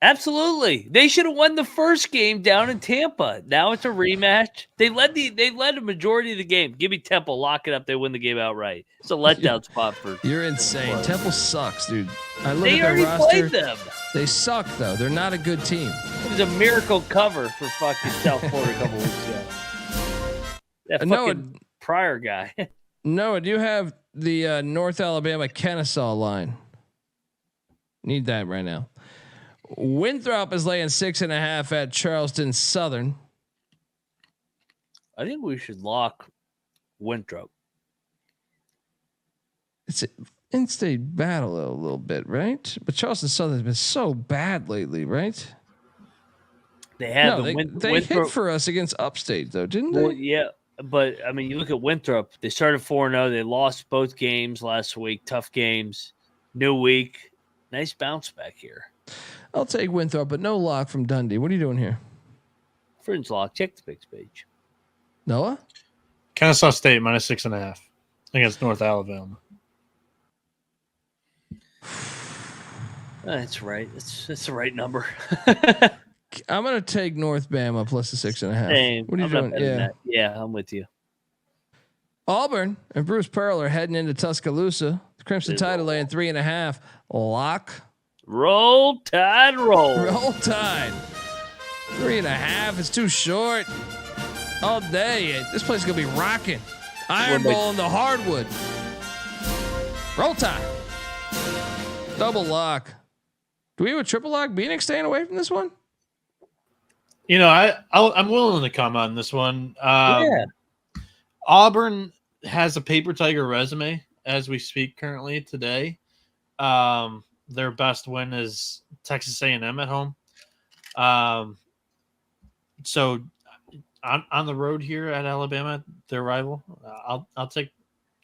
[SPEAKER 3] Absolutely. They should have won the first game down in Tampa. Now it's a rematch. They led a majority of the game. Give me Temple, lock it up. They win the game outright. It's a letdown spot for.
[SPEAKER 1] You're insane. Temple sucks, dude. I look
[SPEAKER 3] They
[SPEAKER 1] at
[SPEAKER 3] already
[SPEAKER 1] their roster.
[SPEAKER 3] played them.
[SPEAKER 1] They suck though. They're not a good team.
[SPEAKER 3] It was a miracle cover for fucking South Florida a couple weeks ago. That fucking Pryor guy.
[SPEAKER 1] Noah, do you have the North Alabama Kennesaw line? Need that right now. Winthrop is laying 6.5 at Charleston Southern.
[SPEAKER 3] I think we should lock Winthrop.
[SPEAKER 1] It's an in-state battle a little bit, right? But Charleston Southern's been so bad lately, right?
[SPEAKER 3] They have
[SPEAKER 1] they hit for us against Upstate though, didn't they?
[SPEAKER 3] Well, yeah, but I mean, you look at Winthrop. They started 4-0. They lost both games last week. Tough games. New week. Nice bounce back here.
[SPEAKER 1] I'll take Winthrop, but no lock from Dundee. What are you doing here?
[SPEAKER 3] Fringe lock. Check the picks page.
[SPEAKER 1] Noah?
[SPEAKER 2] Kennesaw State minus 6.5 against North Alabama.
[SPEAKER 3] That's right. That's the right number.
[SPEAKER 1] I'm gonna take North Bama plus the 6.5.
[SPEAKER 3] Same.
[SPEAKER 1] What are you doing?
[SPEAKER 3] Yeah, I'm with you.
[SPEAKER 1] Auburn and Bruce Pearl are heading into Tuscaloosa. The Crimson Tide are laying 3.5. Lock.
[SPEAKER 3] Roll Tide, roll.
[SPEAKER 1] Roll Tide. 3.5 is too short. All day. This place is gonna be rocking. Iron Bowl in the hardwood. Roll Tide. Double lock. Do we have a triple lock? Bieniek staying away from this one?
[SPEAKER 2] You know, I'm willing to come on this one.
[SPEAKER 3] Yeah.
[SPEAKER 2] Auburn has a paper tiger resume as we speak currently today. Their best win is Texas A&M at home. So on the road here at Alabama, their rival, I'll take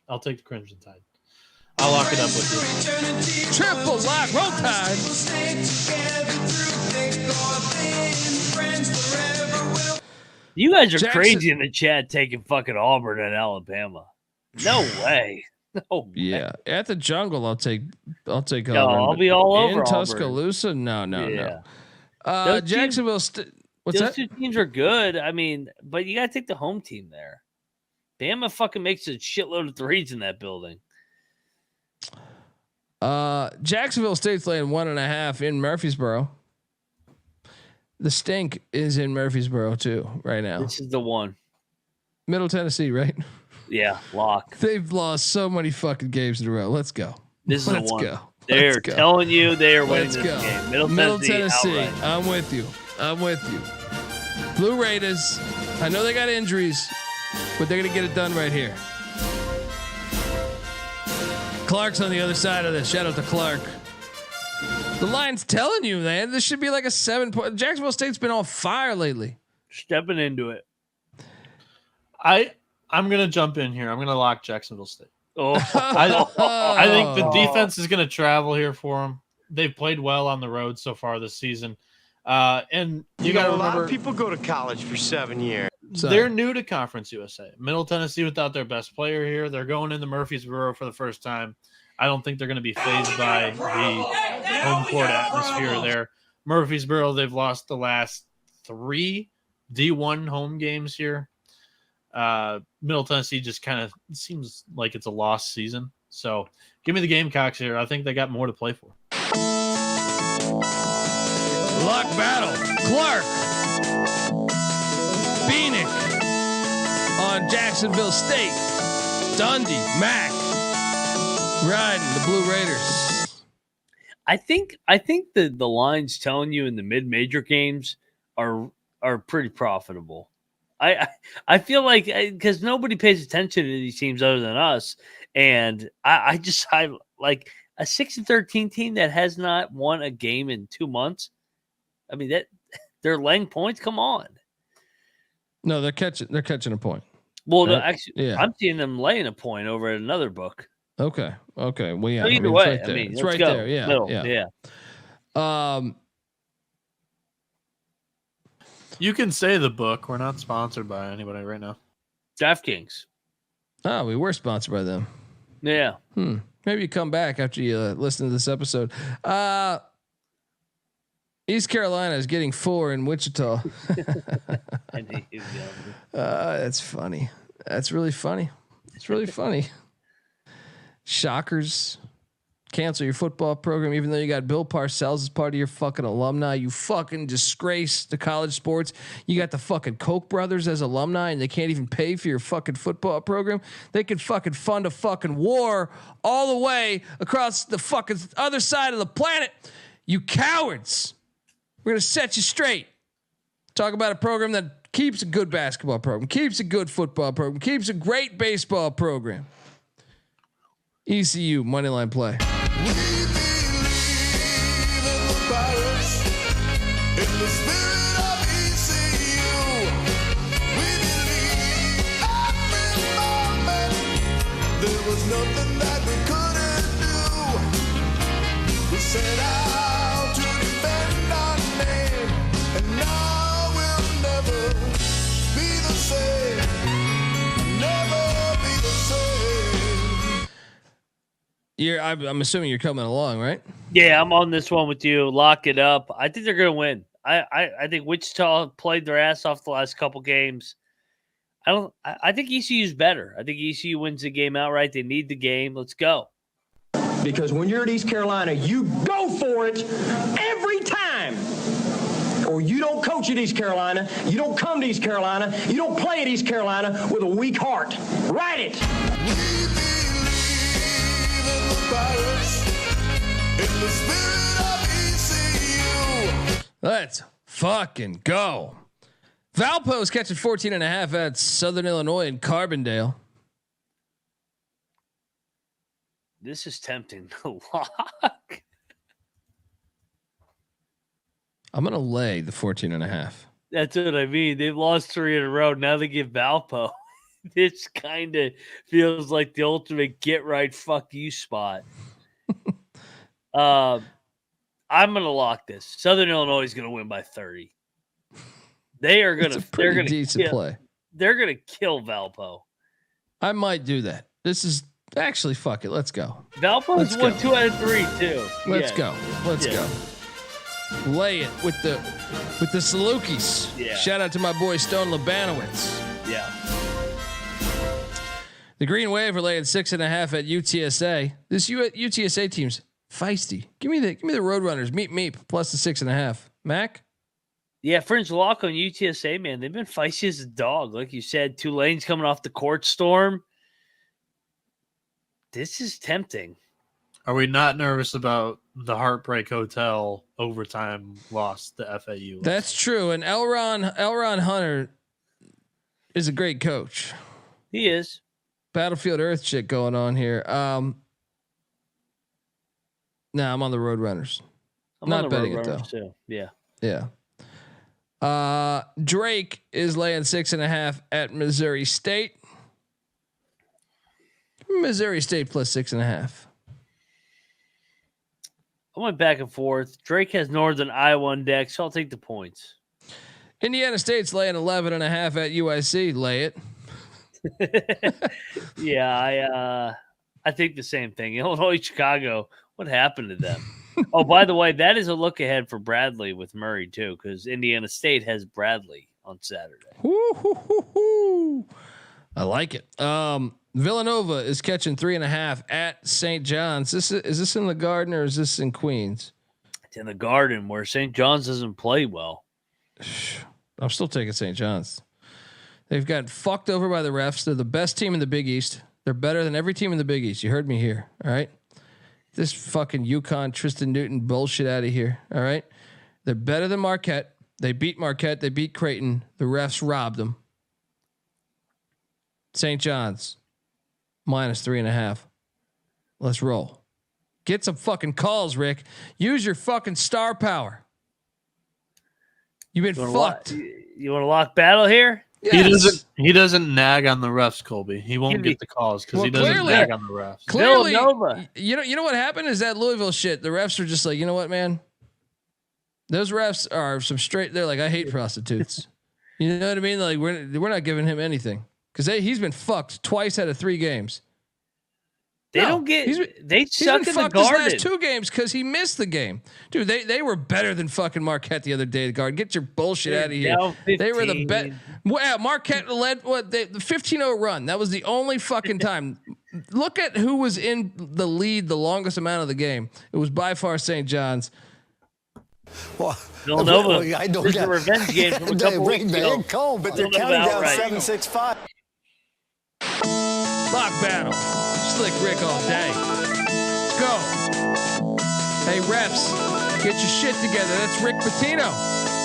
[SPEAKER 2] the Crimson Tide. I'll lock it up with you.
[SPEAKER 1] Triple lock. Roll Tide.
[SPEAKER 3] You guys are
[SPEAKER 1] Jackson.
[SPEAKER 3] crazy in the chat taking fucking Auburn and Alabama. No way. No way.
[SPEAKER 1] Yeah, at the Jungle, I'll take
[SPEAKER 3] No,
[SPEAKER 1] Auburn.
[SPEAKER 3] I'll be all over
[SPEAKER 1] in
[SPEAKER 3] Auburn.
[SPEAKER 1] Tuscaloosa. No.
[SPEAKER 3] Yeah. Those
[SPEAKER 1] Jacksonville. What's
[SPEAKER 3] Those
[SPEAKER 1] that?
[SPEAKER 3] two teams are good. I mean, but you got to take the home team there. Bama fucking makes a shitload of threes in that building.
[SPEAKER 1] Jacksonville State's laying 1.5 in Murfreesboro. The stink is in Murfreesboro too right now.
[SPEAKER 3] This is the one.
[SPEAKER 1] Middle Tennessee, right?
[SPEAKER 3] Yeah, lock.
[SPEAKER 1] They've lost so many fucking games in a row. Let's go.
[SPEAKER 3] This is
[SPEAKER 1] Let's
[SPEAKER 3] the one.
[SPEAKER 1] go.
[SPEAKER 3] They're
[SPEAKER 1] Let's go.
[SPEAKER 3] telling you they are winning
[SPEAKER 1] Let's
[SPEAKER 3] this
[SPEAKER 1] go.
[SPEAKER 3] game.
[SPEAKER 1] Middle Tennessee.
[SPEAKER 3] outright.
[SPEAKER 1] I'm with you. Blue Raiders. I know they got injuries, but they're gonna get it done right here. Clark's on the other side of this. Shout out to Clark. The line's telling you, man, this should be like a 7 point. Jacksonville State's been on fire lately.
[SPEAKER 3] Stepping into it.
[SPEAKER 2] I'm gonna jump in here. I'm gonna lock Jacksonville State.
[SPEAKER 3] Oh,
[SPEAKER 2] I think the defense is going to travel here for them. They've played well on the road so far this season. And you got to remember,
[SPEAKER 4] a lot of people go to college for 7 years.
[SPEAKER 2] They're new to Conference USA. Middle Tennessee without their best player here. They're going into Murfreesboro for the first time. I don't think they're going to be fazed by the home court atmosphere there. Murfreesboro, they've lost the last 3 D1 home games here. Middle Tennessee just kind of seems like it's a lost season. So give me the Gamecocks here. I think they got more to play for.
[SPEAKER 1] Luck battle. Clark. Bieniek on Jacksonville State. Dundee. Mac. Riding the Blue Raiders.
[SPEAKER 3] I think the lines telling you in the mid-major games are pretty profitable. I feel like because nobody pays attention to these teams other than us, and I like a 6-13 team that has not won a game in 2 months. I mean that they're laying points. Come on.
[SPEAKER 1] No, they're catching a point.
[SPEAKER 3] Well,
[SPEAKER 1] right?
[SPEAKER 3] actually,
[SPEAKER 1] Yeah.
[SPEAKER 3] I'm seeing them laying a point over at another book.
[SPEAKER 1] Okay. Well, yeah.
[SPEAKER 3] So either way, I mean,
[SPEAKER 1] it's
[SPEAKER 3] let's
[SPEAKER 1] right
[SPEAKER 3] go.
[SPEAKER 1] there. Yeah.
[SPEAKER 3] Middle.
[SPEAKER 1] Yeah.
[SPEAKER 2] You can say the book. We're not sponsored by anybody right now.
[SPEAKER 3] DraftKings.
[SPEAKER 1] Oh, we were sponsored by them.
[SPEAKER 3] Yeah.
[SPEAKER 1] Maybe you come back after you listen to this episode. East Carolina is getting 4 in Wichita. That's funny. That's really funny. It's really funny. Shockers. Cancel your football program, even though you got Bill Parcells as part of your fucking alumni. You fucking disgrace to college sports. You got the fucking Koch brothers as alumni, and they can't even pay for your fucking football program. They could fucking fund a fucking war all the way across the fucking other side of the planet. You cowards. We're gonna set you straight. Talk about a program that keeps a good basketball program, keeps a good football program, keeps a great baseball program. ECU moneyline play.
[SPEAKER 5] We believe in the Pirates, in the spirit of ECU. We believe every moment there was nothing that we couldn't do. We set out to defend our name, and now we'll never be the same. Never be the same.
[SPEAKER 1] I'm assuming you're coming along, right?
[SPEAKER 3] Yeah, I'm on this one with you. Lock it up. I think they're going to win. I think Wichita played their ass off the last couple games. I think ECU's better. I think ECU wins the game outright. They need the game. Let's go.
[SPEAKER 6] Because when you're at East Carolina, you go for it every time. Or you don't coach at East Carolina. You don't come to East Carolina. You don't play at East Carolina with a weak heart. Write it.
[SPEAKER 5] Pirates, in the spirit of ECU.
[SPEAKER 1] Let's fucking go. Valpo's catching 14.5 at Southern Illinois and Carbondale.
[SPEAKER 3] This is tempting to lock.
[SPEAKER 1] I'm going to lay the 14.5.
[SPEAKER 3] That's what I mean. They've lost 3 in a row. Now they give Valpo. This kind of feels like the ultimate get right fuck you spot. I'm going to lock this. Southern Illinois is going to win by 30. They are going to. They're going to
[SPEAKER 1] play.
[SPEAKER 3] They're going to kill Valpo.
[SPEAKER 1] I might do that. This is actually fuck it. Let's go.
[SPEAKER 3] Valpo's won 2 out of 3 too.
[SPEAKER 1] Let's go. Let's go. Lay it with the Salukis.
[SPEAKER 3] Yeah.
[SPEAKER 1] Shout out to my boy Stone Labanowitz.
[SPEAKER 3] Yeah.
[SPEAKER 1] The Green Wave are laying 6.5 at UTSA. This UTSA team's feisty. Give me the Roadrunners. Meep plus the 6.5. Mac.
[SPEAKER 3] Yeah, Fringe lock on UTSA, man. They've been feisty as a dog, like you said. Tulane's coming off the court storm. This is tempting.
[SPEAKER 2] Are we not nervous about the Heartbreak Hotel overtime loss to FAU?
[SPEAKER 1] That's true. And Elron Hunter is a great coach.
[SPEAKER 3] He is.
[SPEAKER 1] Battlefield Earth shit going on here. I'm on the Roadrunners.
[SPEAKER 3] I'm
[SPEAKER 1] not
[SPEAKER 3] on the
[SPEAKER 1] betting it though.
[SPEAKER 3] Too. Yeah.
[SPEAKER 1] Yeah. Drake is laying 6.5 at Missouri State. Give Missouri State plus 6.5.
[SPEAKER 3] I went back and forth. Drake has Northern Iowa on deck, so I'll take the points.
[SPEAKER 1] Indiana State's laying 11.5 at UIC. Lay it.
[SPEAKER 3] Yeah, I think the same thing. Illinois, Chicago. What happened to them? Oh, by the way, that is a look ahead for Bradley with Murray too, because Indiana State has Bradley on Saturday.
[SPEAKER 1] I like it. Villanova is catching 3.5 at St. John's. Is this in the Garden or is this in Queens?
[SPEAKER 3] It's in the Garden where St. John's doesn't play well.
[SPEAKER 1] I'm still taking St. John's. They've got fucked over by the refs. They're the best team in the Big East. They're better than every team in the Big East. You heard me here. All right. This fucking UConn Tristan Newton bullshit out of here. All right. They're better than Marquette. They beat Marquette. They beat Creighton. The refs robbed them. St. John's minus 3.5. Let's roll. Get some fucking calls, Rick. Use your fucking star power. You've been fucked.
[SPEAKER 3] You want to lock battle here?
[SPEAKER 1] Yes.
[SPEAKER 2] He doesn't nag on the refs, Colby. He won't get the calls because he doesn't nag on the refs.
[SPEAKER 1] Clearly,
[SPEAKER 3] Villanova.
[SPEAKER 1] you know what happened is that Louisville shit. The refs are just like, you know what, man? Those refs are some straight. They're like, I hate prostitutes. You know what I mean? Like we're not giving him anything because he's been fucked twice out of 3 games.
[SPEAKER 3] They don't get. They suck in the Garden.
[SPEAKER 1] His last 2 games because he missed the game, dude. They were better than fucking Marquette the other day. The Garden, get your bullshit out of here. They were the best. Well, Marquette led the 15-0 run. That was the only fucking time. Look at who was in the lead the longest amount of the game. It was by far St. John's.
[SPEAKER 7] Well,
[SPEAKER 3] Villanova.
[SPEAKER 7] I don't
[SPEAKER 3] This is a revenge game from a couple weeks ago.
[SPEAKER 7] Cold, but they're
[SPEAKER 3] Villanova
[SPEAKER 7] counting down
[SPEAKER 3] outright.
[SPEAKER 7] 7-6-5.
[SPEAKER 1] Lock battle. Slick Rick all day. Let's go. Hey, refs, get your shit together. That's Rick Pitino.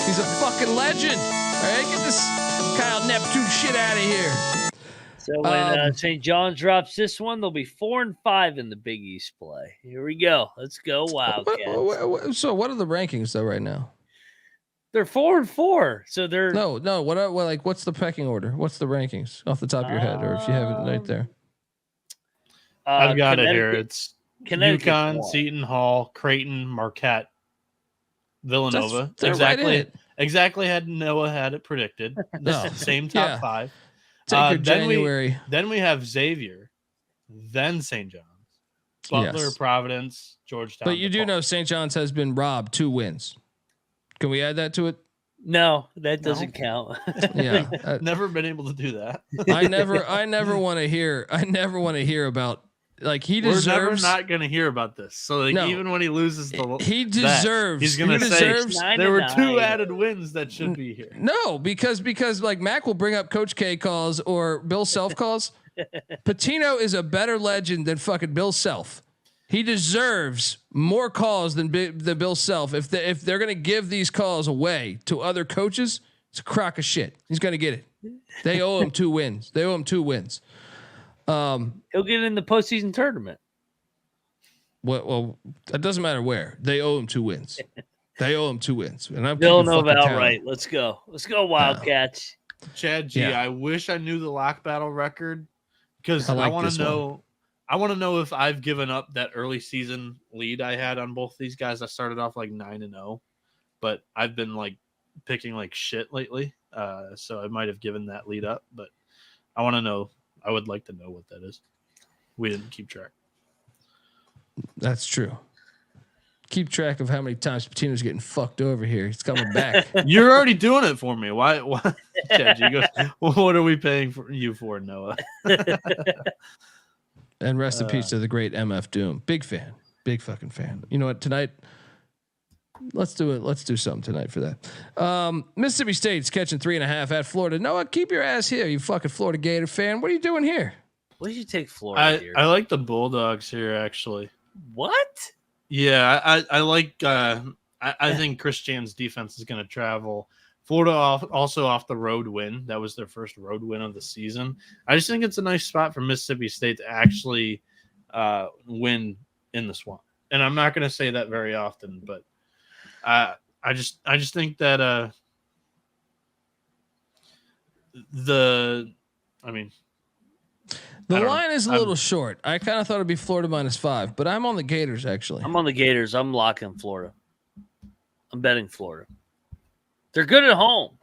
[SPEAKER 1] He's a fucking legend. All right, get this Kyle Neptune shit out of here.
[SPEAKER 3] So when St. John drops this one, they'll be 4-5 in the Big East play. Here we go. Let's go Wildcats.
[SPEAKER 1] So what are the rankings though right now?
[SPEAKER 3] They're 4-4. So they're
[SPEAKER 1] No. What's the pecking order? What's the rankings off the top of your head, or if you have it right there?
[SPEAKER 2] I've got it here. It's
[SPEAKER 3] Connecticut's
[SPEAKER 2] UConn,
[SPEAKER 3] one.
[SPEAKER 2] Seton Hall, Creighton, Marquette, Villanova.
[SPEAKER 1] They're right in it.
[SPEAKER 2] Exactly had Noah had it predicted.
[SPEAKER 1] No.
[SPEAKER 2] Same top
[SPEAKER 1] Yeah.
[SPEAKER 2] 5.
[SPEAKER 1] Take your
[SPEAKER 2] then
[SPEAKER 1] January.
[SPEAKER 2] Then we have Xavier, then St. John's, Butler,
[SPEAKER 1] Yes.
[SPEAKER 2] Providence, Georgetown.
[SPEAKER 1] But you do
[SPEAKER 2] DePaul.
[SPEAKER 1] know St. John's has been robbed 2 wins. Can we add that to it?
[SPEAKER 3] No, that doesn't count.
[SPEAKER 1] Yeah.
[SPEAKER 2] Never been able to do that.
[SPEAKER 1] I never want to hear about, like, he deserves.
[SPEAKER 2] We're never not going to hear about this. So like,
[SPEAKER 1] No.
[SPEAKER 2] even when he loses the
[SPEAKER 1] He deserves.
[SPEAKER 2] he's going to
[SPEAKER 1] he
[SPEAKER 2] say
[SPEAKER 1] deserves.
[SPEAKER 2] there were 2
[SPEAKER 3] 9-9.
[SPEAKER 2] added wins that should be here.
[SPEAKER 1] No, because like Mac will bring up Coach K calls or Bill Self calls. Pitino is a better legend than fucking Bill Self. He deserves more calls than Bill Self. If they're gonna give these calls away to other coaches, it's a crock of shit. He's gonna get it. They owe him 2 wins. They owe him 2 wins.
[SPEAKER 3] He'll get in the postseason tournament.
[SPEAKER 1] Well, it doesn't matter where. They owe him 2 wins. They owe him 2 wins. And I'm
[SPEAKER 3] Villanova
[SPEAKER 1] keeping fucking
[SPEAKER 3] outright. Let's go. Let's go Wildcats.
[SPEAKER 2] Chad G,
[SPEAKER 1] Yeah.
[SPEAKER 2] I wish I knew the lock battle record because
[SPEAKER 1] I
[SPEAKER 2] I
[SPEAKER 1] like
[SPEAKER 2] want
[SPEAKER 1] this
[SPEAKER 2] to know. I want to know if I've given up that early season lead I had on both these guys. I started off like 9-0, but I've been like picking like shit lately. So I might have given that lead up, but I want to know. I would like to know what that is. We didn't keep track.
[SPEAKER 1] That's true. Keep track of how many times Patino's getting fucked over here. He's coming back.
[SPEAKER 2] You're already doing it for me. Why? Chad G goes, well, what are we paying for you for, Noah?
[SPEAKER 1] And rest in peace to the great MF Doom. Big fan. Big fucking fan. You know what? Tonight, let's do it. Let's do something tonight for that. Mississippi State's catching 3.5 at Florida. Noah, keep your ass here, you fucking Florida Gator fan. What are you doing here?
[SPEAKER 3] What did you take Florida here?
[SPEAKER 2] I like the Bulldogs here, actually.
[SPEAKER 3] What?
[SPEAKER 2] Yeah, I like. I think Chris Jan's defense is going to travel. Florida also off the road win. That was their first road win of the season. I just think it's a nice spot for Mississippi State to actually win in the Swamp. And I'm not going to say that very often, but I just think that
[SPEAKER 1] The line is a little short. I kind of thought it'd be Florida -5, but I'm on the Gators actually.
[SPEAKER 3] I'm on the Gators. I'm locking Florida. I'm betting Florida. They're good at home.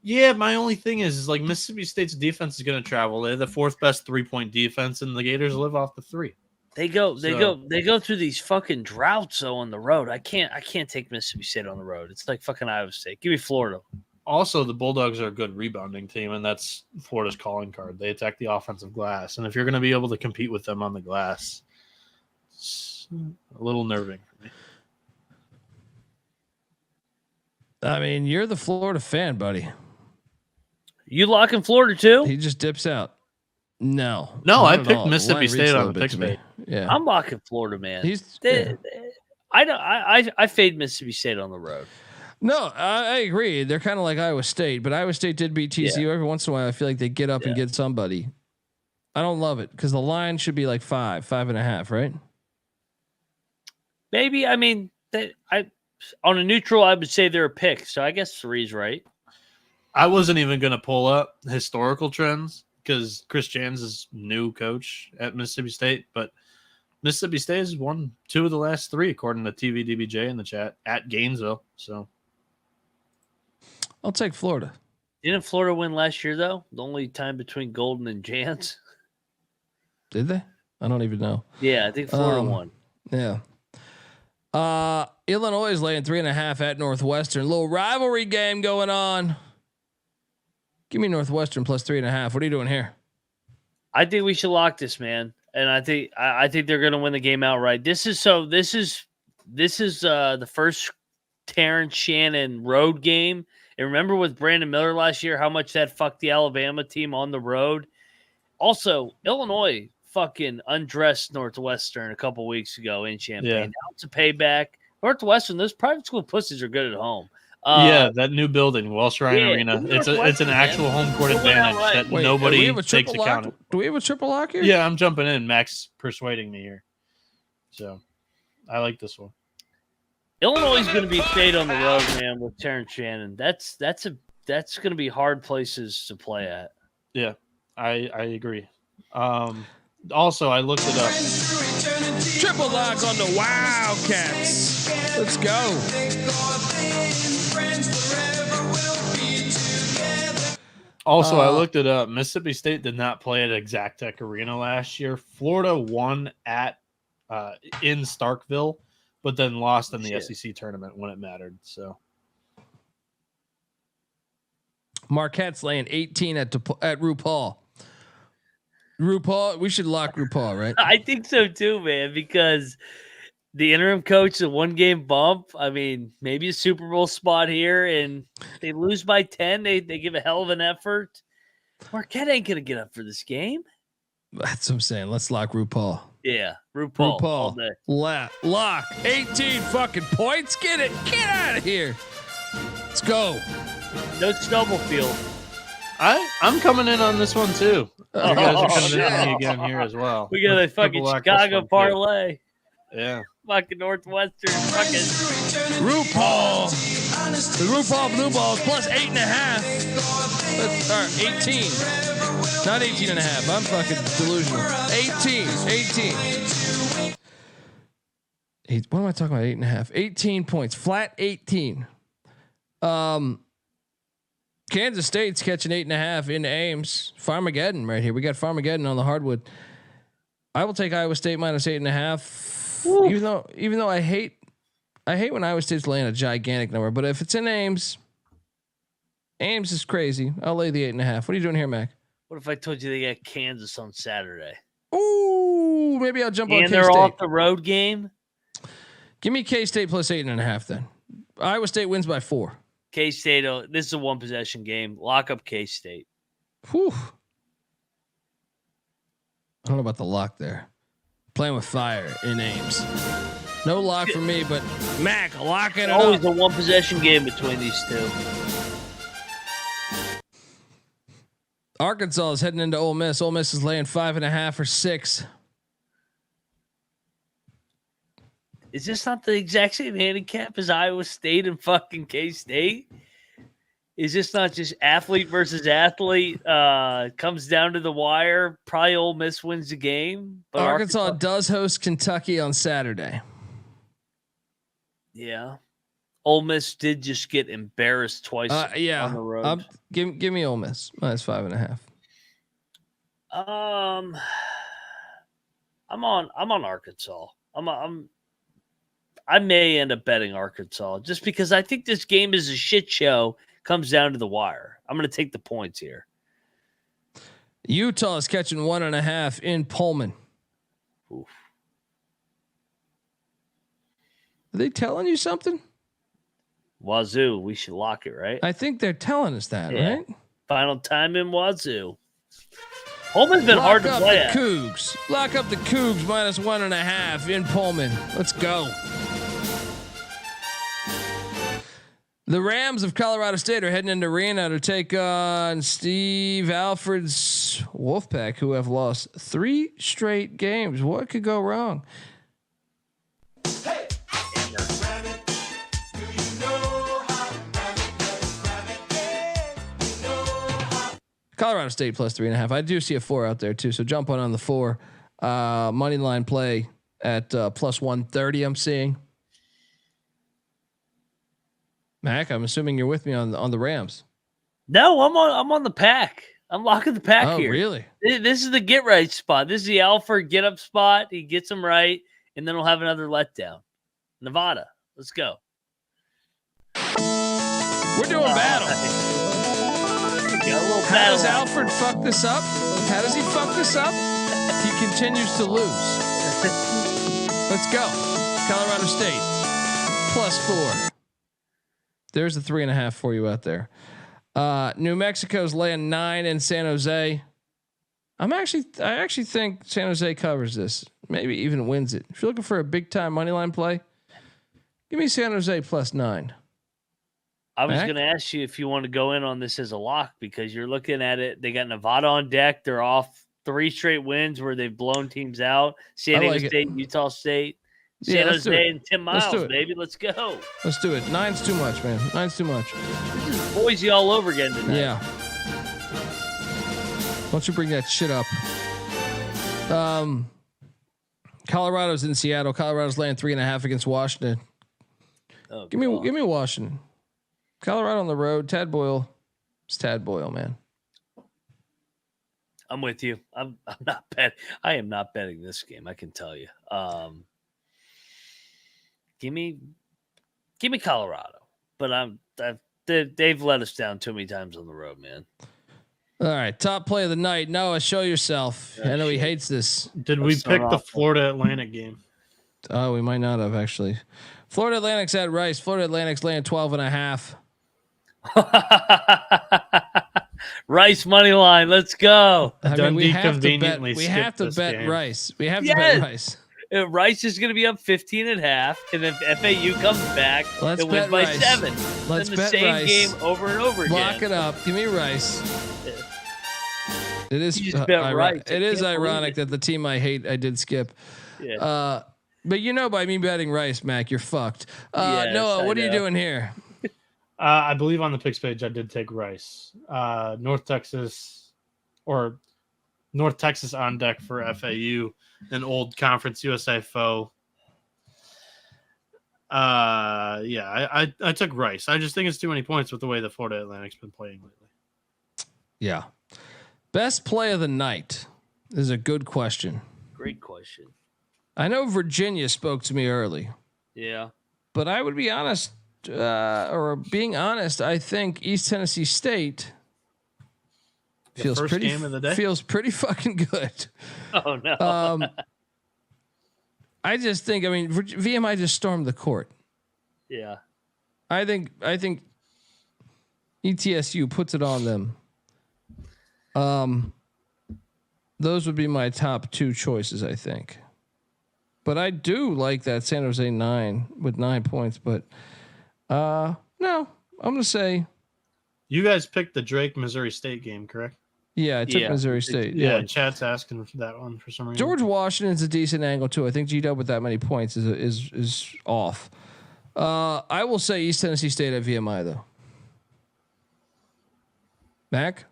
[SPEAKER 2] Yeah, my only thing is like Mississippi State's defense is going to travel. They're the 4th best 3-point defense, and the Gators live off the 3.
[SPEAKER 3] They go through these fucking droughts though on the road. I can't take Mississippi State on the road. It's like fucking Iowa State. Give me Florida.
[SPEAKER 2] Also, the Bulldogs are a good rebounding team, and that's Florida's calling card. They attack the offensive glass, and if you're going to be able to compete with them on the glass, it's a little nerving for me.
[SPEAKER 1] I mean, you're the Florida fan, buddy.
[SPEAKER 3] You locking Florida too?
[SPEAKER 1] He just dips out. No,
[SPEAKER 2] I
[SPEAKER 1] not at
[SPEAKER 2] picked
[SPEAKER 1] all.
[SPEAKER 2] Mississippi
[SPEAKER 1] The line
[SPEAKER 2] State
[SPEAKER 1] reached a
[SPEAKER 2] on
[SPEAKER 1] little
[SPEAKER 2] the
[SPEAKER 1] bit
[SPEAKER 2] pick
[SPEAKER 1] to me.
[SPEAKER 2] bait.
[SPEAKER 1] Yeah,
[SPEAKER 3] I'm locking Florida, man.
[SPEAKER 1] yeah.
[SPEAKER 3] I fade Mississippi State on the road.
[SPEAKER 1] No, I agree. They're kind of like Iowa State, but Iowa State did beat TCU every once in a while. I feel like they get up and get somebody. I don't love it because the line should be like 5.5, right?
[SPEAKER 3] Maybe. I mean, on a neutral, I would say they're a pick. So I guess 3's right.
[SPEAKER 2] I wasn't even going to pull up historical trends because Chris Jans is new coach at Mississippi State, but Mississippi State has won 2 of the last 3, according to TVDBJ in the chat at Gainesville. So
[SPEAKER 1] I'll take Florida.
[SPEAKER 3] Didn't Florida win last year though? The only time between Golden and Jans.
[SPEAKER 1] Did they? I don't even know.
[SPEAKER 3] Yeah, I think Florida won.
[SPEAKER 1] Yeah. Illinois is laying 3.5 at Northwestern. Little rivalry game going on. Give me Northwestern plus 3.5. What are you doing here?
[SPEAKER 3] I think we should lock this, man. And I think they're going to win the game outright. This is the first Terrence Shannon road game. And remember with Brandon Miller last year, how much that fucked the Alabama team on the road. Also, Illinois fucking undressed Northwestern a couple weeks ago in Champaign.
[SPEAKER 2] Yeah.
[SPEAKER 3] Now it's a payback. Northwestern, those private school pussies are good at home.
[SPEAKER 2] that new building, Welsh Ryan Arena. It's an actual home court advantage that nobody takes account.
[SPEAKER 1] Do we have a triple lock here?
[SPEAKER 2] Yeah, I'm jumping in. Max persuading me here. So I like this one.
[SPEAKER 3] Illinois is going to be fade on the road, man, with Terrence Shannon. That's going to be hard places to play at.
[SPEAKER 2] Yeah, I agree. Also, I looked it up.
[SPEAKER 1] Triple lock on the Wildcats. Let's go.
[SPEAKER 2] Also, I looked it up. Mississippi State did not play at Exactech Arena last year. Florida won at in Starkville, but then lost in the SEC tournament when it mattered. So
[SPEAKER 1] Marquette's laying 18 at RuPaul. RuPaul, we should lock RuPaul, right?
[SPEAKER 3] I think so too, man, because the interim coach, the 1-game bump. I mean, maybe a Super Bowl spot here, and they lose by 10. They give a hell of an effort. Marquette ain't gonna get up for this game.
[SPEAKER 1] That's what I'm saying. Let's lock RuPaul.
[SPEAKER 3] Yeah, RuPaul. All day.
[SPEAKER 1] Lock 18 fucking points. Get it. Get out of here. Let's go.
[SPEAKER 3] No Stubblefield.
[SPEAKER 2] I'm coming in on this one too. You guys are coming
[SPEAKER 1] shit.
[SPEAKER 2] in on me again here as well.
[SPEAKER 3] We got a fucking Chicago parlay.
[SPEAKER 2] Yeah.
[SPEAKER 3] Fucking Northwestern. Fucking
[SPEAKER 1] RuPaul. The RuPaul Blue Balls plus 8.5. 18. Not 18.5. I'm fucking delusional. 18. What am I talking about? 8.5. 18 points. Flat 18. Kansas State's catching 8.5 into Ames. Farmageddon right here. We got Farmageddon on the hardwood. I will take Iowa State minus 8.5. Even though I hate when Iowa State's laying a gigantic number, but if it's in Ames is crazy. I'll lay the 8.5. What are you doing here, Mac?
[SPEAKER 3] What if I told you they got Kansas on Saturday?
[SPEAKER 1] Ooh, maybe I'll jump on
[SPEAKER 3] And
[SPEAKER 1] K-State.
[SPEAKER 3] they're off the road game.
[SPEAKER 1] Give me K-State plus 8.5 then. Iowa State wins by 4.
[SPEAKER 3] K-State, this is a 1-possession game. Lock up K-State.
[SPEAKER 1] Whew. I don't know about the lock there. Playing with fire in Ames. No lock for me, but Mac locking it
[SPEAKER 3] Always
[SPEAKER 1] up.
[SPEAKER 3] a 1-possession game between these two.
[SPEAKER 1] Arkansas is heading into Ole Miss. Ole Miss is laying 5.5 or 6.
[SPEAKER 3] Is this not the exact same handicap as Iowa State and fucking K-State? Is this not just athlete versus athlete? Comes down to the wire. Probably Ole Miss wins the game. But
[SPEAKER 1] Arkansas does host Kentucky on Saturday.
[SPEAKER 3] Yeah. Ole Miss did just get embarrassed twice on the road.
[SPEAKER 1] Give me Ole Miss minus 5.5.
[SPEAKER 3] I'm on Arkansas. I may end up betting Arkansas just because I think this game is a shit show. Comes down to the wire. I'm going to take the points here.
[SPEAKER 1] Utah is catching 1.5 in Pullman.
[SPEAKER 3] Oof.
[SPEAKER 1] Are they telling you something?
[SPEAKER 3] Wazoo, we should lock it, right?
[SPEAKER 1] I think they're telling us that, right?
[SPEAKER 3] Final time in Wazoo. Pullman's been hard to play at.
[SPEAKER 1] Cougs. Lock up the Cougs minus 1.5 in Pullman. Let's go. The Rams of Colorado State are heading into Reno to take on Steve Alford's Wolfpack, who have lost 3 straight games. What could go wrong? Colorado State plus 3.5. I do see a 4 out there too. So jump on the 4. Money line play at plus 130. I'm seeing. Mac, I'm assuming you're with me on the Rams.
[SPEAKER 3] No, I'm on the pack. I'm locking the pack here.
[SPEAKER 1] Oh, really?
[SPEAKER 3] This is the get right spot. This is the Alford get up spot. He gets them right, and then we'll have another letdown. Nevada, let's go.
[SPEAKER 1] We're doing battle. How does Alford fuck this up? How does he fuck this up? He continues to lose. Let's go. Colorado State plus 4. There's a 3.5 for you out there. New Mexico's laying 9 in San Jose. I actually think San Jose covers this. Maybe even wins it. If you're looking for a big time money line play, give me San Jose plus 9.
[SPEAKER 3] I was going to ask you if you want to go in on this as a lock because you're looking at it. They got Nevada on deck. They're off 3 straight wins where they've blown teams out. San Diego State, Utah State. San Jose and Tim Miles, baby. Let's go.
[SPEAKER 1] Let's do it. 9's too much, man. 9's too much.
[SPEAKER 3] This is Boise all over again tonight.
[SPEAKER 1] Yeah. Why don't you bring that shit up? Colorado's in Seattle. Colorado's laying 3.5 against Washington.
[SPEAKER 3] Oh,
[SPEAKER 1] give me Washington. Colorado on the road. Tad Boyle. It's Tad Boyle, man.
[SPEAKER 3] I'm with you. I'm not betting. I am not betting this game. I can tell you. Give me Colorado, but they've let us down too many times on the road, man.
[SPEAKER 1] All right, top play of the night. Noah, show yourself. I know he hates this.
[SPEAKER 2] Did we pick the Florida Atlantic game?
[SPEAKER 1] Oh, we might not have actually. Florida Atlantic's at Rice. Florida Atlantic's laying 12.5.
[SPEAKER 3] Rice money line. Let's go.
[SPEAKER 1] I mean, we have to bet
[SPEAKER 2] game.
[SPEAKER 1] Rice. We have to bet Rice.
[SPEAKER 3] Rice is going to be up 15.5, and if FAU comes back,
[SPEAKER 1] Let's
[SPEAKER 3] it wins by 7.
[SPEAKER 1] Let's
[SPEAKER 3] then the
[SPEAKER 1] bet
[SPEAKER 3] same
[SPEAKER 1] Rice.
[SPEAKER 3] game over and over again.
[SPEAKER 1] Lock it up. Give me Rice. It is. It is ironic that the team I hate, I did skip.
[SPEAKER 3] Yeah.
[SPEAKER 1] But by me betting Rice, Mac, you're fucked.
[SPEAKER 3] Yes,
[SPEAKER 1] Noah, what are you doing here?
[SPEAKER 2] I believe on the picks page I did take Rice. North Texas on deck for FAU, an old Conference USA foe. I took Rice. I just think it's too many points with the way the Florida Atlantic's been playing lately.
[SPEAKER 1] Yeah. Best play of the night is a good question.
[SPEAKER 3] Great question.
[SPEAKER 1] I know Virginia spoke to me early.
[SPEAKER 3] Yeah.
[SPEAKER 1] But I would be honest, being honest, I think East Tennessee State feels pretty fucking good.
[SPEAKER 3] Oh no.
[SPEAKER 1] I just think, VMI just stormed the court.
[SPEAKER 3] Yeah.
[SPEAKER 1] I think ETSU puts it on them. Those would be my top 2 choices, I think. But I do like that San Jose 9 with 9 points. But no, I'm gonna say
[SPEAKER 2] you guys picked the Drake Missouri State game, correct?
[SPEAKER 1] Yeah, I took Missouri State.
[SPEAKER 2] Yeah, Chad's asking for that one for some reason.
[SPEAKER 1] George Washington's a decent angle too. I think G-Dub with that many points is off. I will say East Tennessee State at VMI though. Mac?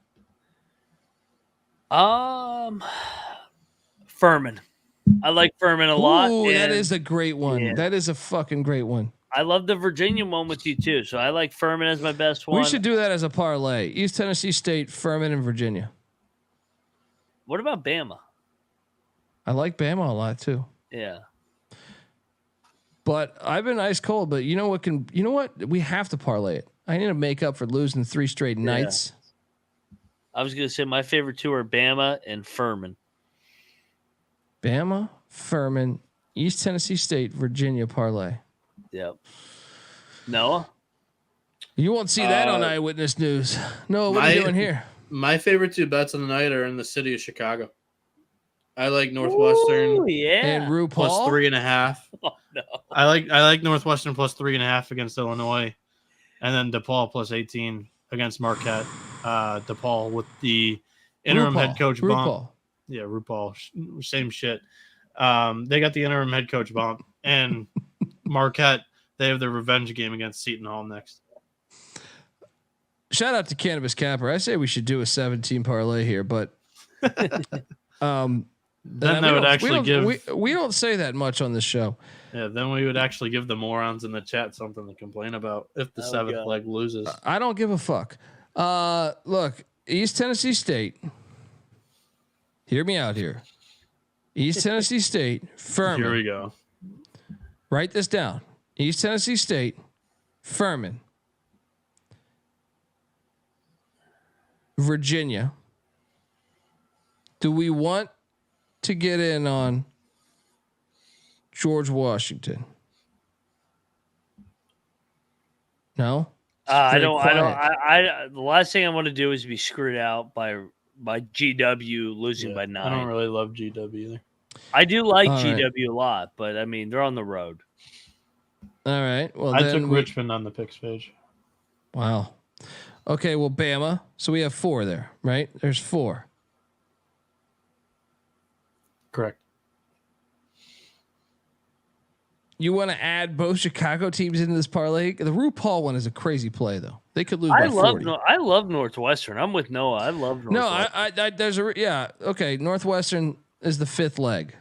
[SPEAKER 3] Furman. I like Furman a lot.
[SPEAKER 1] Ooh, that
[SPEAKER 3] and
[SPEAKER 1] is a great one.
[SPEAKER 3] Yeah.
[SPEAKER 1] That is a fucking great one.
[SPEAKER 3] I love the Virginia one with you too. So I like Furman as my best one.
[SPEAKER 1] We should do that as a parlay. East Tennessee State, Furman, and Virginia.
[SPEAKER 3] What about Bama?
[SPEAKER 1] I like Bama a lot too.
[SPEAKER 3] Yeah.
[SPEAKER 1] But I've been ice cold. But you know what? We have to parlay it. I need to make up for losing 3 straight nights.
[SPEAKER 3] I was gonna say my favorite two are Bama and Furman.
[SPEAKER 1] Bama, Furman, East Tennessee State, Virginia parlay.
[SPEAKER 3] Yep. Noah?
[SPEAKER 1] You won't see that on Eyewitness News. No, what are you doing here?
[SPEAKER 2] My favorite 2 bets on the night are in the city of Chicago. I like Northwestern.
[SPEAKER 3] Ooh, yeah.
[SPEAKER 1] And RuPaul
[SPEAKER 2] plus 3.5.
[SPEAKER 3] Oh, no.
[SPEAKER 2] I like Northwestern plus 3.5 against Illinois, and then DePaul plus 18 against Marquette. DePaul with the interim head coach bump. Yeah, RuPaul, same shit. They got the interim head coach bump, and Marquette, they have their revenge game against Seton Hall next.
[SPEAKER 1] Shout out to Cannabis Capper. I say we should do a 17 parlay here, but
[SPEAKER 2] then that would actually
[SPEAKER 1] we don't say that much on this show.
[SPEAKER 2] Yeah, then we would actually give the morons in the chat something to complain about if the 7th leg loses.
[SPEAKER 1] I don't give a fuck. Look, East Tennessee State. Hear me out here. East Tennessee State, Furman.
[SPEAKER 2] Here we go.
[SPEAKER 1] Write this down. East Tennessee State, Furman, Virginia. Do we want to get in on George Washington? No.
[SPEAKER 3] I don't. The last thing I want to do is be screwed out by GW losing by 9.
[SPEAKER 2] I don't really love GW either.
[SPEAKER 3] I do like
[SPEAKER 1] All
[SPEAKER 3] GW a lot, but I mean they're on the road.
[SPEAKER 1] All right. Well,
[SPEAKER 2] I took Richmond on the picks page.
[SPEAKER 1] Wow. Okay. Well, Bama. So we have 4 there, right? There's 4.
[SPEAKER 2] Correct.
[SPEAKER 1] You want to add both Chicago teams into this parlay? The RuPaul one is a crazy play, though. They could lose by 40.
[SPEAKER 3] I love Northwestern. I'm with Noah. I love Northwestern.
[SPEAKER 1] No, there's okay. Northwestern is the 5th leg.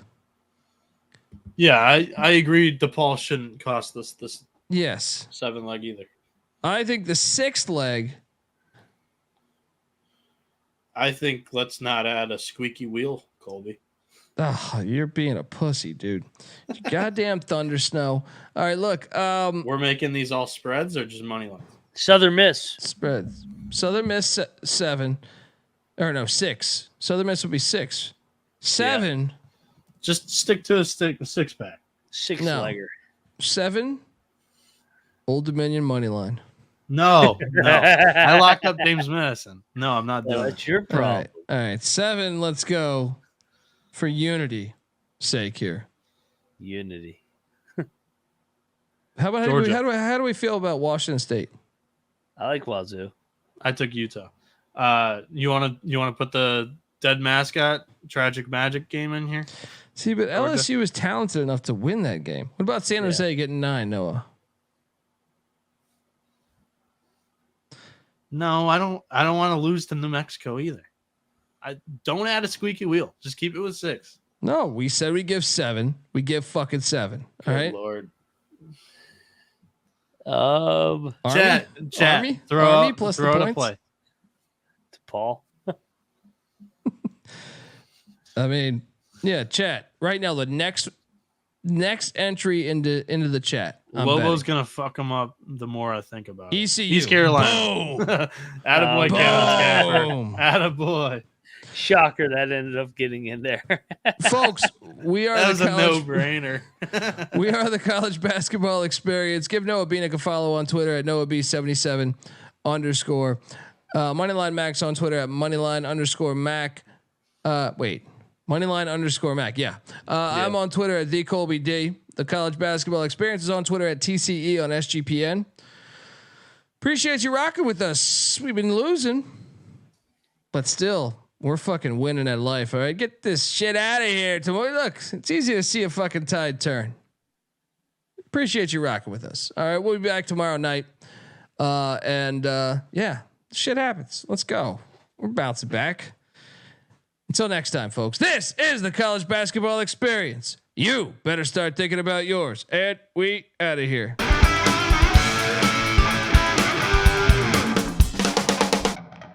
[SPEAKER 2] Yeah, I agree. DePaul shouldn't cost this
[SPEAKER 1] Yes.
[SPEAKER 2] 7 leg either.
[SPEAKER 1] I think the 6th leg.
[SPEAKER 2] I think let's not add a squeaky wheel, Colby.
[SPEAKER 1] Oh, you're being a pussy, dude. Goddamn thunder snow. All right, look.
[SPEAKER 2] We're making these all spreads or just money lines?
[SPEAKER 3] Southern Miss
[SPEAKER 1] Spreads. Southern Miss 7. Or no, 6. Southern Miss would be 6. 7.
[SPEAKER 2] Yeah. Just stick to a 6-pack.
[SPEAKER 3] 6-legger.
[SPEAKER 1] 7. Old Dominion money line.
[SPEAKER 2] No. I locked up James Madison. No, I'm not doing
[SPEAKER 3] That's your problem.
[SPEAKER 1] All right. 7. Let's go for unity sake here.
[SPEAKER 3] Unity.
[SPEAKER 1] How about how do we feel about Washington State?
[SPEAKER 3] I like Wazoo.
[SPEAKER 2] I took Utah. You want to put the dead mascot tragic magic game in here?
[SPEAKER 1] See, but LSU is talented enough to win that game. What about San Jose getting 9, Noah?
[SPEAKER 2] No, I don't want to lose to New Mexico either. I don't add a squeaky wheel. Just keep it with 6.
[SPEAKER 1] No, we said we give 7. We give fucking 7. All right.
[SPEAKER 2] Lord.
[SPEAKER 1] Chat.
[SPEAKER 2] Army?
[SPEAKER 1] Army plus
[SPEAKER 2] throw
[SPEAKER 1] the
[SPEAKER 2] it
[SPEAKER 1] points.
[SPEAKER 2] a play.
[SPEAKER 3] DePaul.
[SPEAKER 1] I mean, yeah, chat. Right now, the next entry into the chat.
[SPEAKER 2] Lobo's gonna fuck him up the more I think about it.
[SPEAKER 1] ECU.
[SPEAKER 2] East Carolina.
[SPEAKER 1] Boom.
[SPEAKER 2] Attaboy,
[SPEAKER 1] Boom.
[SPEAKER 2] Attaboy.
[SPEAKER 3] Shocker that ended up getting in there.
[SPEAKER 1] Folks, we are
[SPEAKER 2] That was
[SPEAKER 1] the
[SPEAKER 2] a
[SPEAKER 1] college,
[SPEAKER 2] no-brainer.
[SPEAKER 1] we are the college basketball experience. Give Noah Bieniek a follow on Twitter at NoahB77 _ Moneyline Max on Twitter at Moneyline_Mac. Moneyline_Mac. Yeah. I'm on Twitter at the Colby D. The college basketball experience is on Twitter at TCE on SGPN. Appreciate you rocking with us. We've been losing, but still, we're fucking winning at life. All right, get this shit out of here. Tomorrow, look, it's easy to see a fucking tide turn. Appreciate you rocking with us. All right, we'll be back tomorrow night. Yeah, Shit happens. Let's go. We're bouncing back. Until next time, folks. This is the college basketball experience. You better start thinking about yours. And we out of here.